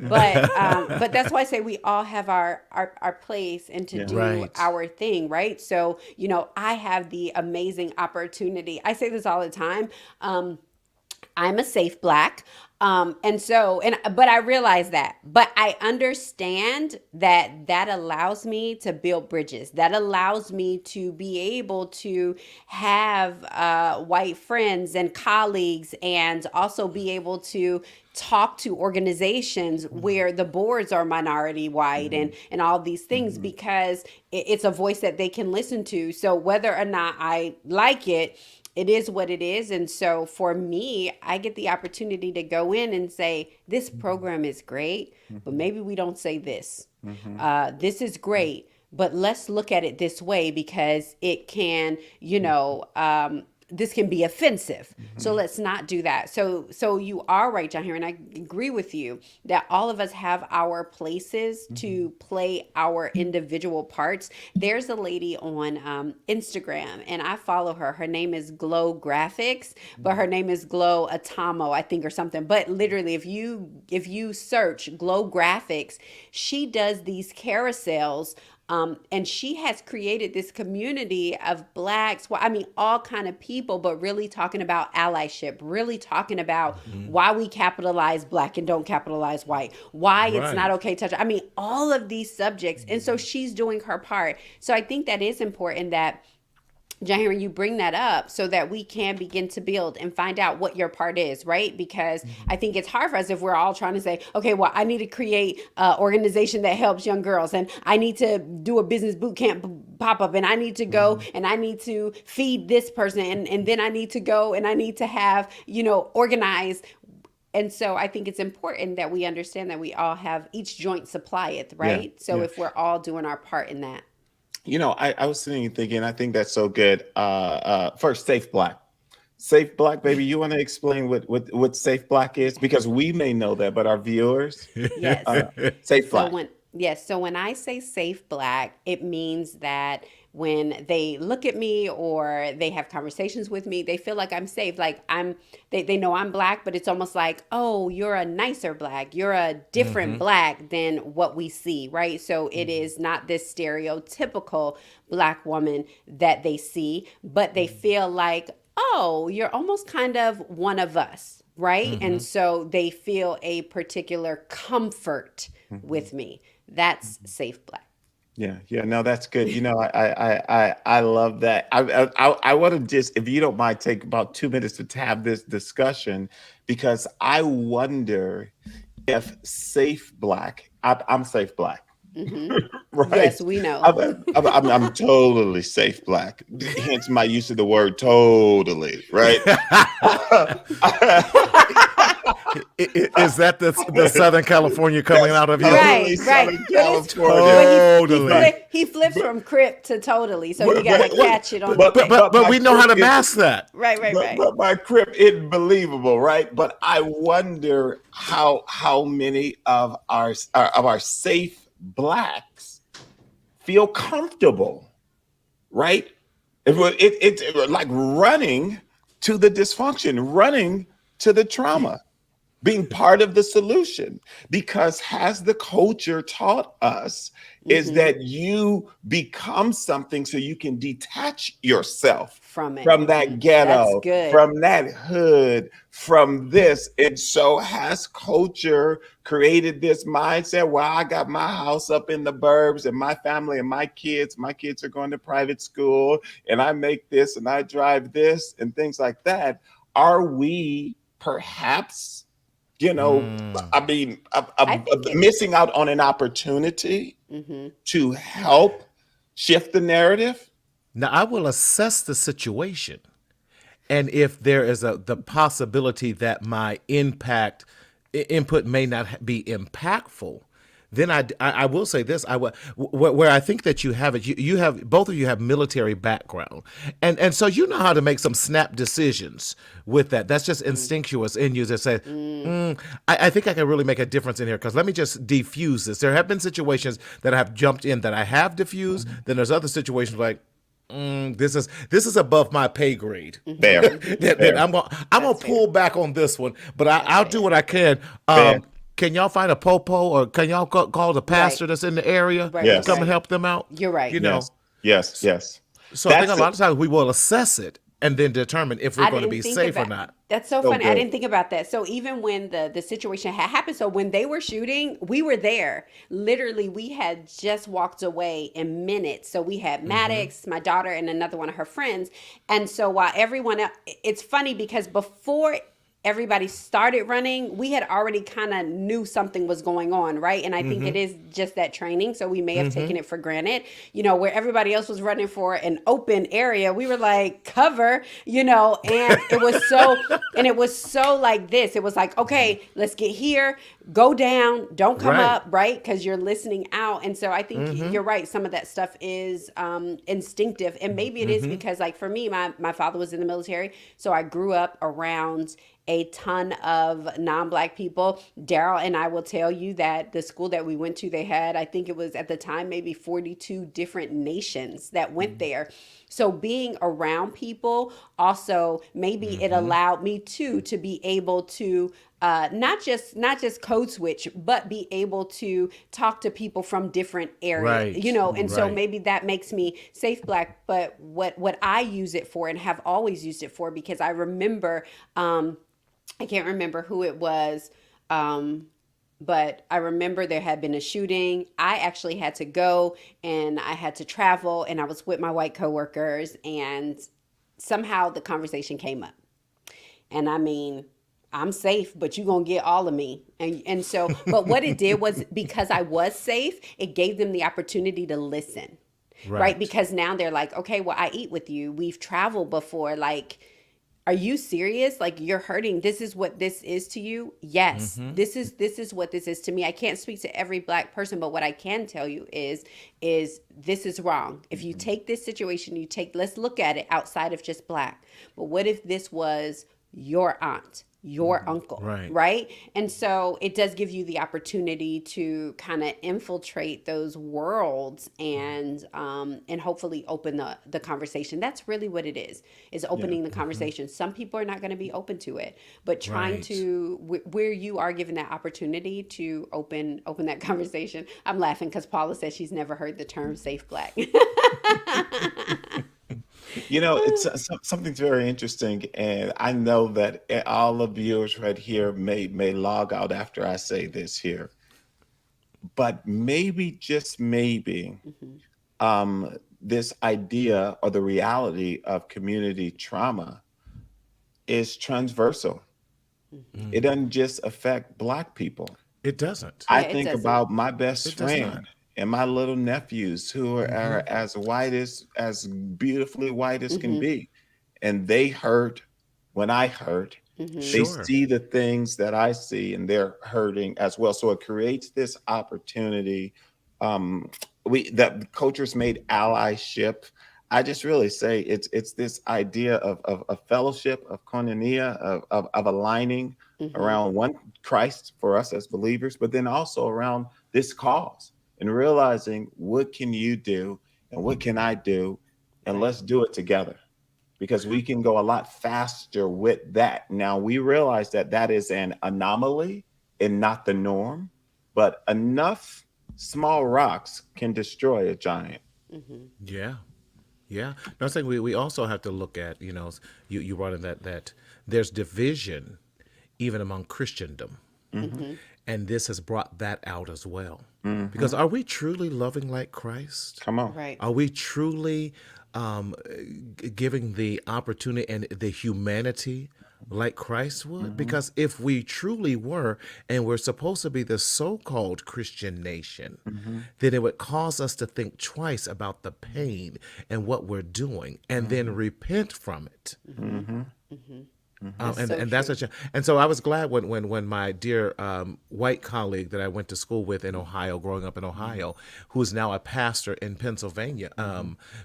But that's why I say we all have our place and to
Yeah.
do
Right.
our thing, right? So I have the amazing opportunity. I say this all the time. I'm a safe black. But I realize that. But I understand that that allows me to build bridges. That allows me to be able to have white friends and colleagues, and also be able to talk to organizations where the boards are minority white and all these things, because it's a voice that they can listen to. So whether or not I like it, it is what it is. And so for me, I get the opportunity to go in and say, this program is great, but maybe we don't say this. This is great, but let's look at it this way, because it can, this can be offensive. So let's not do that. So you are right, John, here, and I agree with you that all of us have our places to play our individual parts. There's a lady on Instagram, and I follow her. Her name is Glow Graphics, but her name is Glow Atomo, I think, or something. But literally, if you search Glow Graphics, she does these carousels. And she has created this community of blacks, well, I mean, all kind of people, but really talking about allyship, really talking about why we capitalize black and don't capitalize white, why it's not
Right.
okay to touch. I mean, all of these subjects. And so she's doing her part. So I think that is important that Jahir, you bring that up so that we can begin to build and find out what your part is, right? Because I think it's hard for us if we're all trying to say, okay, well, I need to create an organization that helps young girls, and I need to do a business boot camp pop up, and I need to go and I need to feed this person, and then I need to go and I need to have, organize. And so I think it's important that we understand that we all have each joint supply it,
Yeah.
right? So
Yeah.
if we're all doing our part in that.
I was sitting and thinking, I think that's so good. First, safe black. Safe black, baby. You want to explain what safe black is? Because we may know that, but our viewers,
Yes.
safe
So
black.
when I say safe black, it means that when they look at me or they have conversations with me, they feel like I'm safe. Like they know I'm black, but it's almost like, oh, you're a nicer black. You're a different black than what we see, right? So it is not this stereotypical black woman that they see, but they feel like, oh, you're almost kind of one of us, right? And so they feel a particular comfort with me. That's safe black.
Yeah, yeah, no, that's good. I love that. I want to just, if you don't mind, take about 2 minutes to have this discussion, because I wonder if safe black. I'm safe black,
Hmm.
right?
Yes, we know.
I'm totally safe black. Hence my use of the word totally, right?
Is that the Southern California coming out of you?
Right,
Totally
right.
Southern
But it's
California.
but
Totally.
he flips from crip to totally, so you gotta catch it on
but-
the
But
my
we know how to
crib is-
mask that.
right, right,
but,
right.
but my crib isn't believable, right? But I wonder how many of our safe blacks feel comfortable, right? It's like running to the dysfunction, running to the trauma. being part of the solution, because has the culture taught us is
Mm-hmm.
that you become something so you can detach yourself
From it.
from that
That's
ghetto,
good.
from that hood, from this. And so has culture created this mindset, well, I got my house up in the burbs and my family and my kids are going to private school and I make this and I drive this and things like that. Are we perhaps, you know,
Mm.
I mean,
I think it.
missing out on an opportunity
Mm-hmm.
to help shift the narrative?
Now, I will assess the situation. And if there is the possibility that my input may not be impactful, then I will say this. Where I think that you have it, you have, both of you have military background, and so you know how to make some snap decisions with that. That's just instinctuous in you that say, I think I can really make a difference in here, because let me just defuse this. There have been situations that I have jumped in that I have diffused. Then there's other situations like, this is above my pay grade.
Fair,
That
fair,
I'm gonna
That's fair.
pull back on this one, but
That's
I'll do
fair.
what I can.
fair.
Can y'all find a popo, or can y'all call the
Right.
pastor that's in the area
Right.
to
Right.
come
Yes,
and
Right.
help them out?
You're right.
You know,
yes, yes, yes.
so I think a
That's it.
lot of times we will assess it and then determine if we're
I
going to
didn't
be
think
safe or
about.
not.
That's so
So
funny. I
good.
didn't think about that. So even when the situation had happened, so when they were shooting, we were there. Literally, we had just walked away in minutes. So we had Maddox, my daughter, and another one of her friends. And so while everyone else, it's funny because before everybody started running, we had already kind of knew something was going on, right? And I think it is just that training. So we may have taken it for granted, where everybody else was running for an open area. We were like, cover, and it was so like this. It was like, okay, let's get here, go down, don't come
Right.
up, right? Because you're listening out. And so I think you're right. Some of that stuff is instinctive. And maybe it is because, like, for me, my father was in the military. So I grew up around a ton of non-black people. Daryl and I will tell you that the school that we went to, they had, I think it was at the time, maybe 42 different nations that went there. So being around people also, maybe it allowed me too to be able to not just code switch, but be able to talk to people from different areas,
Right.
and so
Right.
maybe that makes me safe black. But what I use it for and have always used it for, because I remember, I can't remember who it was, um, but I remember there had been a shooting. I actually had to go and I had to travel, and I was with my white coworkers, and somehow the conversation came up. And I mean, I'm safe, but you're gonna get all of me. And so, but what it did was, because I was safe, it gave them the opportunity to listen. Right?
Right.
Because now they're like, okay, well, I eat with you. We've traveled before. Like, are you serious? Like, you're hurting. This is what this is to you? Yes. This is what this is to me. I can't speak to every black person, but what I can tell you is this is wrong. If you take this situation, let's look at it outside of just black. But what if this was your aunt, your uncle,
Right.
right? And so it does give you the opportunity to kind of infiltrate those worlds, and hopefully open the conversation. That's really what it is
Yeah.
opening the conversation. Some people are not going to be open to it, but trying
Right.
to where you are given that opportunity to open that conversation. I'm laughing because Paula says she's never heard the term safe black.
It's something's very interesting, and I know that all the viewers right here may log out after I say this here, but maybe, just maybe, this idea or the reality of community trauma is transversal. It doesn't just affect Black people.
It doesn't.
I
Yeah, it
think
doesn't.
about my best
It does not.
friend and my little nephews who are as white as beautifully white as can be. And they hurt when I hurt. They
Sure.
see the things that I see and they're hurting as well. So it creates this opportunity. Um, that culture's made allyship. I just really say it's this idea of fellowship, of koinonia, of aligning
Hmm.
around one Christ for us as believers, but then also around this cause and realizing what can you do and what can I do, and
Right.
let's do it together. because we can go a lot faster with that. Now we realize that that is an anomaly and not the norm, but enough small rocks can destroy a giant.
Hmm.
Yeah. Yeah. No, I'm saying we also have to look at, you brought in that there's division even among Christendom.
Hmm.
Hmm.
And this has brought that out as well.
Hmm.
Because are we truly loving like Christ?
Come on.
Right.
Are we truly giving the opportunity and the humanity like Christ would?
Hmm.
Because if we truly were, and we're supposed to be the so called Christian nation,
Hmm.
then it would cause us to think twice about the pain and what we're doing and then repent from it.
Hmm.
Hmm.
Hmm.
Um,
That's
and
so
and that's
true.
such a and so I was glad when my dear white colleague that I went to school with in Ohio, growing up in Ohio, who is now a pastor in Pennsylvania,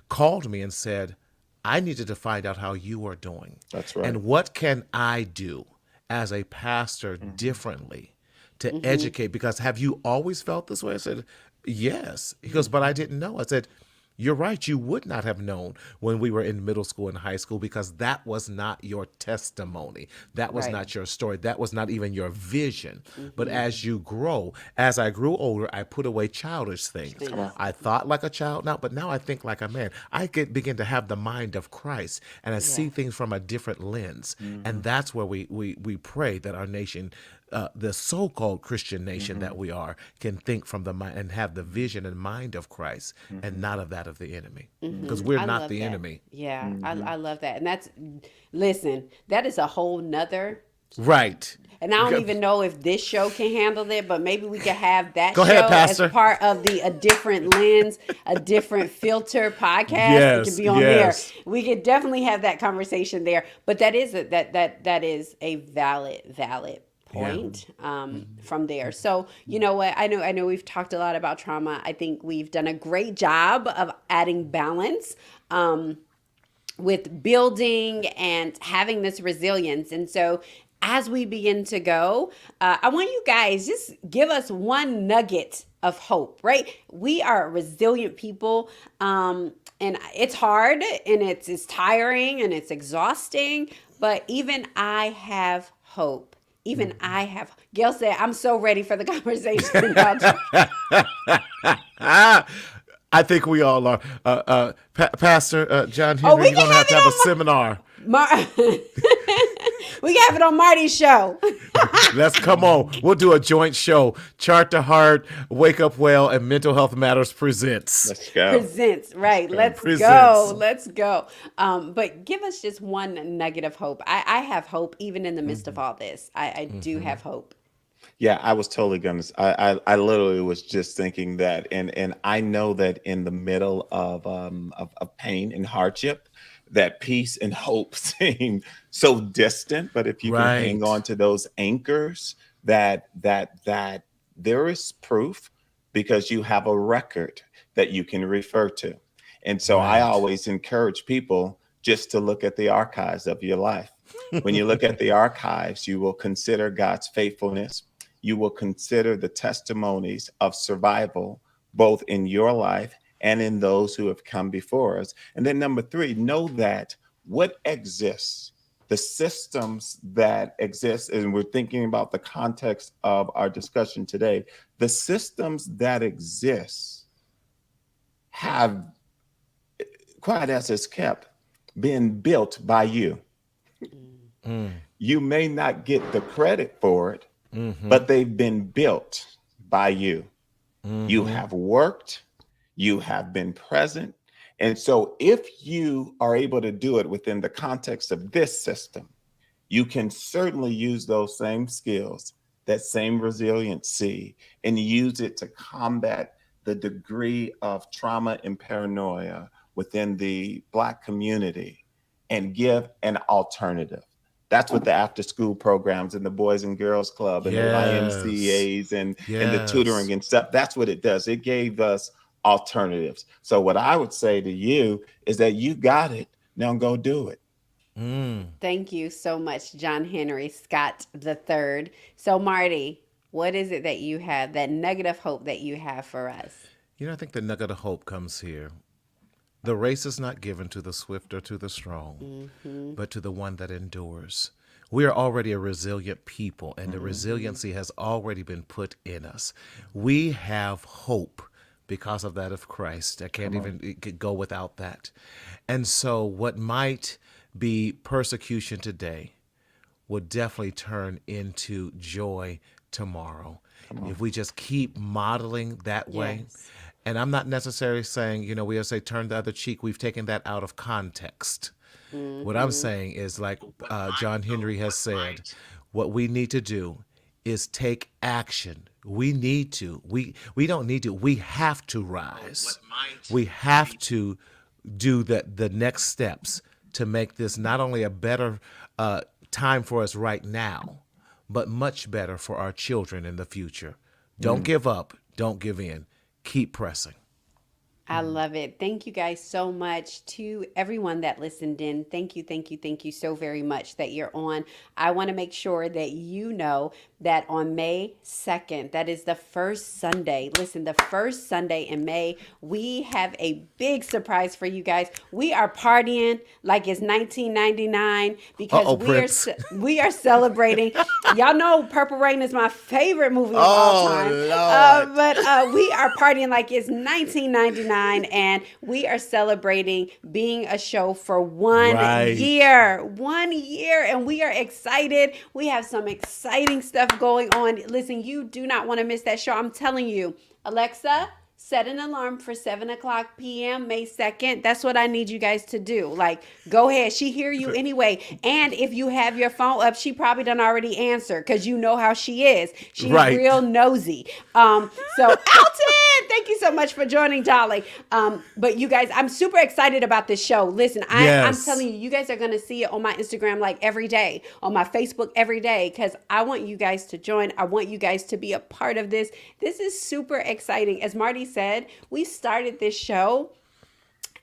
called me and said, "I needed to find out how you are doing,
That's right.
and what can I do as a pastor
Hmm.
differently to
Hmm.
educate? Because have you always felt this way?" I said, "Yes." He goes, "But I didn't know." I said, "You're right. You would not have known when we were in middle school and high school because that was not your testimony. That was
Right.
not your story. That was not even your vision. But
Hmm.
as you grow, as I grew older, I put away childish things.
Come on.
Things.
I thought like a child now, but now I think like a man. Begin to have the mind of Christ and I
Yeah.
see things from a different lens.
Hmm.
And that's where we pray that our nation the so-called Christian nation
Hmm.
that we are can think from the mind and have the vision and mind of Christ and
Hmm.
not of that of the enemy
Hmm.
because we're
I
not
love
the
that.
enemy.
Yeah,
Hmm.
I love that. And that's, listen, that is a whole nother.
Right.
And I don't even know if this show can handle it, but maybe we could have that
Go ahead,
show as
Pastor.
part of the A Different Lens, A Different Filter podcast. It could
Yes,
be on there.
yes.
We could definitely have that conversation there. But that is that is a valid
Yeah.
point from there. So you know what? I know we've talked a lot about trauma. I think we've done a great job of adding balance. With building and having this resilience. And so, as we begin to go, I want you guys just give us one nugget of hope, right? We are resilient people. And it's hard and it's tiring and it's exhausting, but even I have hope. Even I have. Gail said, I'm so ready for the conversation about.
Ah, I think we all are. Pastor John
Oh,
Henry,
we
you're
can
going to
have
have a
it
seminar.
on we can have it on Marty's show.
Let's come on. We'll do a joint show. Chart to Heart, Wake Up Well, and Mental Health Matters presents.
Let's go.
Presents, right?
Let's
Let's go.
Presents.
Let's go. But give us just one nugget of hope. I have hope even in the midst of all this. I do have hope.
Yeah, I was totally gonna. I literally was just thinking that, and I know that in the middle of pain and hardship, that peace and hope seem so distant. But if you can hang
Right.
on to those anchors, that there is proof because you have a record that you can refer to. And so I
Right.
always encourage people just to look at the archives of your life. When you look at the archives, you will consider God's faithfulness. You will consider the testimonies of survival, both in your life and in those who have come before us. And then, number three, know that what exists, the systems that exist, and we're thinking about the context of our discussion today, the systems that exist have, quiet as it's kept, been built by you.
Mm.
You may not get the credit for it,
Mm-hmm.
but they've been built by you. You
Mm-hmm.
have worked, you have been present. And so, if you are able to do it within the context of this system, you can certainly use those same skills, that same resiliency, and use it to combat the degree of trauma and paranoia within the Black community and give an alternative. That's what the after school programs and the Boys and Girls Club and the
Yes.
YMCAs and the
Yes.
tutoring and stuff, that's what it does. It gave us alternatives. So, what I would say to you is that you got it. Now go do it.
Mm.
Thank you so much, John Henry Scott the third. So, Marty, what is it that you have, that nugget of hope that you have for us?
I think the nugget of hope comes here The race is not given to the swift or to the strong, but to the one that endures. We are already a resilient people, and the resiliency has already been put in us. We have hope because of that of Christ. I can't even go without that. And so, what might be persecution today will definitely turn into joy tomorrow if we just keep modeling that way.
Yes.
And I'm not necessarily saying, we say turn the other cheek. We've taken that out of context. What I'm saying is, like John Henry has said, what we need to do is take action. We need to. We don't need to. We have to rise. We have to do the next steps to make this not only a better time for us right now, but much better for our children in the future. Don't give up. Don't give in. Keep pressing.
I love it. Thank you guys so much. To everyone that listened in. Thank you, thank you, thank you so very much that you're on. I want to make sure that you know that on May 2nd, that is the first Sunday. Listen, the first Sunday in May, we have a big surprise for you guys. We are partying like it's 1999 because
Prince.
we are celebrating. Y'all know Purple Rain is my favorite movie of all time.
Lord.
But we are partying like it's 1999. And we are celebrating being a show for 1
Right.
year. 1 year. And we are excited. We have some exciting stuff going on. Listen, you do not want to miss that show. I'm telling you. Alexa, set an alarm for 7:00 p.m. May 2nd. That's what I need you guys to do. Like, go ahead. She hear you anyway. And if you have your phone up, she probably done already answered because you know how she is. She's
Right.
real nosy. So Alton, thank you so much for joining, darling. But you guys, I'm super excited about this show. Listen, I'm
Yes.
telling you, you guys are going to see it on my Instagram like every day, on my Facebook every day, because I want you guys to join. I want you guys to be a part of this. This is super exciting. As Marty said, we started this show.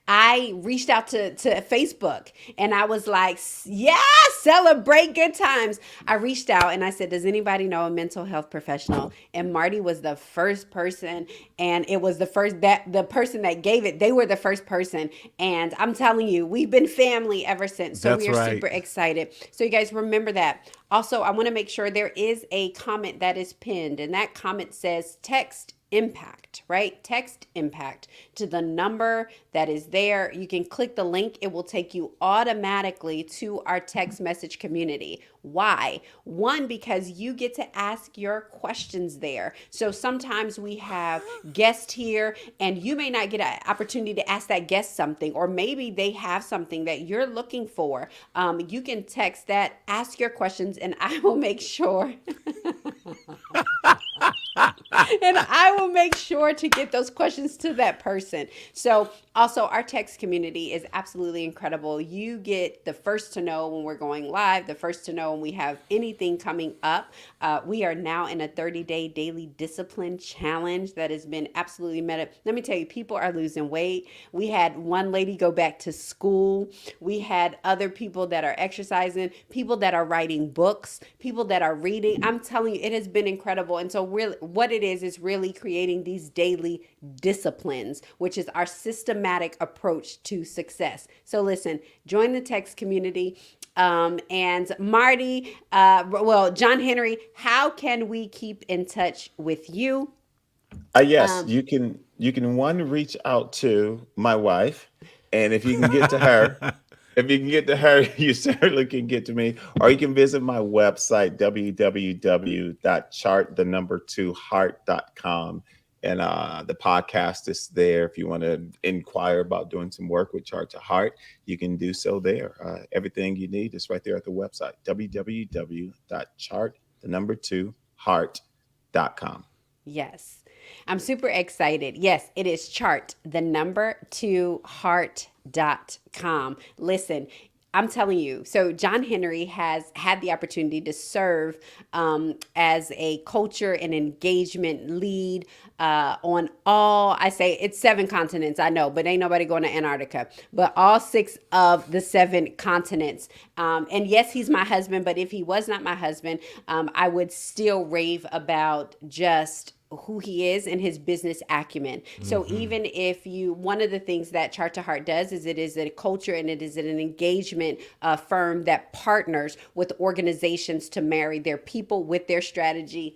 I reached out to Facebook and I was like, yeah, celebrate good times. I reached out and I said, does anybody know a mental health professional? And Marty was the first person. And it was the person that gave it, they were the first person. And I'm telling you, we've been family ever since. So
That's
we are
right.
super excited. So you guys remember that. Also, I want to make sure there is a comment that is pinned, and that comment says text impact, right? Text impact to the number that is there. You can click the link. It will take you automatically to our text message community. Why? One, because you get to ask your questions there. So sometimes we have guests here and you may not get an opportunity to ask that guest something, or maybe they have something that you're looking for. You can text that, ask your questions, and I will make sure and I will make sure to get those questions to that person. So also, our text community is absolutely incredible. You get the first to know when we're going live, the first to know when we have anything coming up. We are now in a 30-day daily discipline challenge that has been absolutely meta. Let me tell you, people are losing weight. We had one lady go back to school. We had other people that are exercising, people that are writing books, people that are reading. I'm telling you, it has been incredible. And so really what it is really creating these daily disciplines, which is our systematic approach to success. So listen, join the text community. And Marty, John Henry, how can we keep in touch with you?
Yes, you can one reach out to my wife, and if you can get to her, if you can get to her, you certainly can get to me. Or you can visit my website, www.chart2heart.com. And the podcast is there. If you want to inquire about doing some work with Chart to Heart, you can do so there. Everything you need is right there at the website, www.chart2heart.com.
Yes. I'm super excited. Yes, it is chart2heart.com. Listen, I'm telling you, so John Henry has had the opportunity to serve as a culture and engagement lead on it's 7 continents, I know, but ain't nobody going to Antarctica, but all 6 of the 7 continents. And yes, he's my husband, but if he was not my husband, I would still rave about just who he is and his business acumen. So even if one of the things that Chart to Heart does is it is a culture and it is an engagement firm that partners with organizations to marry their people with their strategy.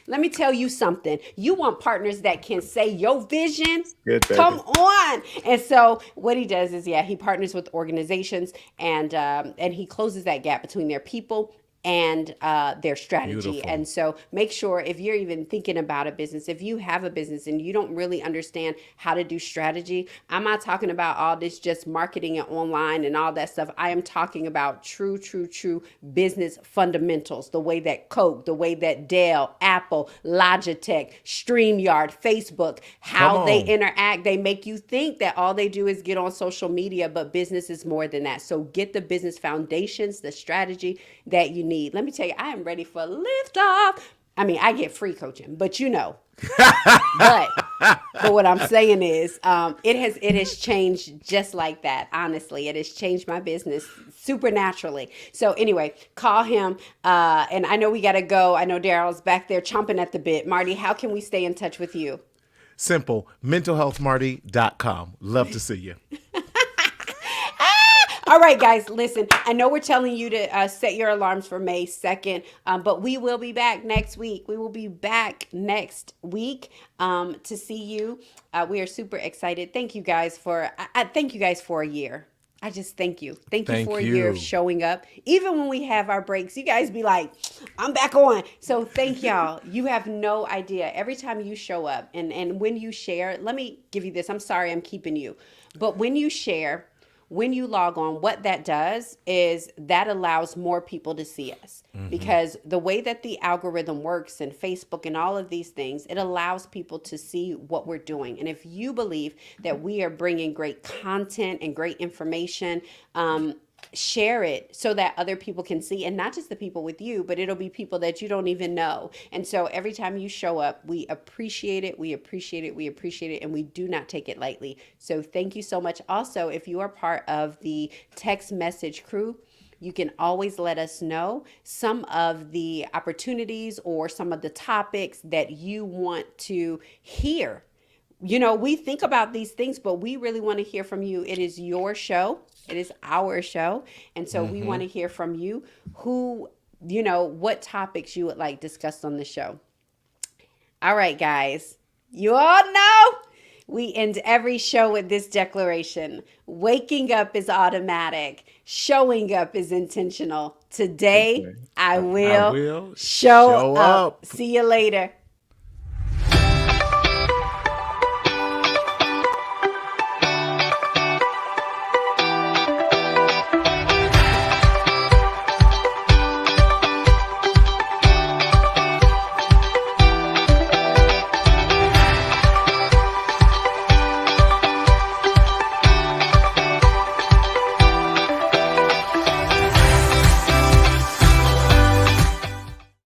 Let me tell you something. You want partners that can say your vision.
Good,
Come
baby.
on. And so what he does is, he partners with organizations and he closes that gap between their people and their strategy.
Beautiful.
And so make sure if you're even thinking about a business, if you have a business and you don't really understand how to do strategy, I'm not talking about all this just marketing and online and all that stuff. I am talking about true business fundamentals, the way that Coke, the way that Dell, Apple, Logitech, StreamYard, Facebook,
Come
how they
on.
interact. They make you think that all they do is get on social media, but business is more than that. So get the business foundations, the strategy that you need. Let me tell you, I am ready for liftoff. I mean, I get free coaching, but but what I'm saying is, it has changed just like that. Honestly, it has changed my business supernaturally. So anyway, call him. And I know we got to go. I know Daryl's back there chomping at the bit. Marty, how can we stay in touch with you?
Simple. mentalhealthmarty.com. Love to see you.
All right, guys, listen, I know we're telling you to set your alarms for May 2nd, but we will be back next week. We will be back next week to see you. We are super excited. Thank you guys thank you guys for a year. I just thank you. Thank you
Thank
for a year of
you.
showing up. Even when we have our breaks, you guys be like, I'm back on. So thank y'all. You have no idea. Every time you show up and when you share, let me give you this. I'm sorry I'm keeping you. But when you share, when you log on, what that does is that allows more people to see us because the way that the algorithm works and Facebook and all of these things, it allows people to see what we're doing. And if you believe that we are bringing great content and great information, share it so that other people can see, and not just the people with you, but it'll be people that you don't even know. And so every time you show up, we appreciate it. We appreciate it. We appreciate it. And we do not take it lightly. So thank you so much. Also, if you are part of the text message crew, you can always let us know some of the opportunities or some of the topics that you want to hear. We think about these things, but we really want to hear from you. It is your show. It is our show. And so we want to hear from you what topics you would like discussed on the show. All right, guys, you all know we end every show with this declaration. Waking up is automatic. Showing up is intentional. Today,
Okay.
I
I
will
will
show
show
up.
up.
See you later.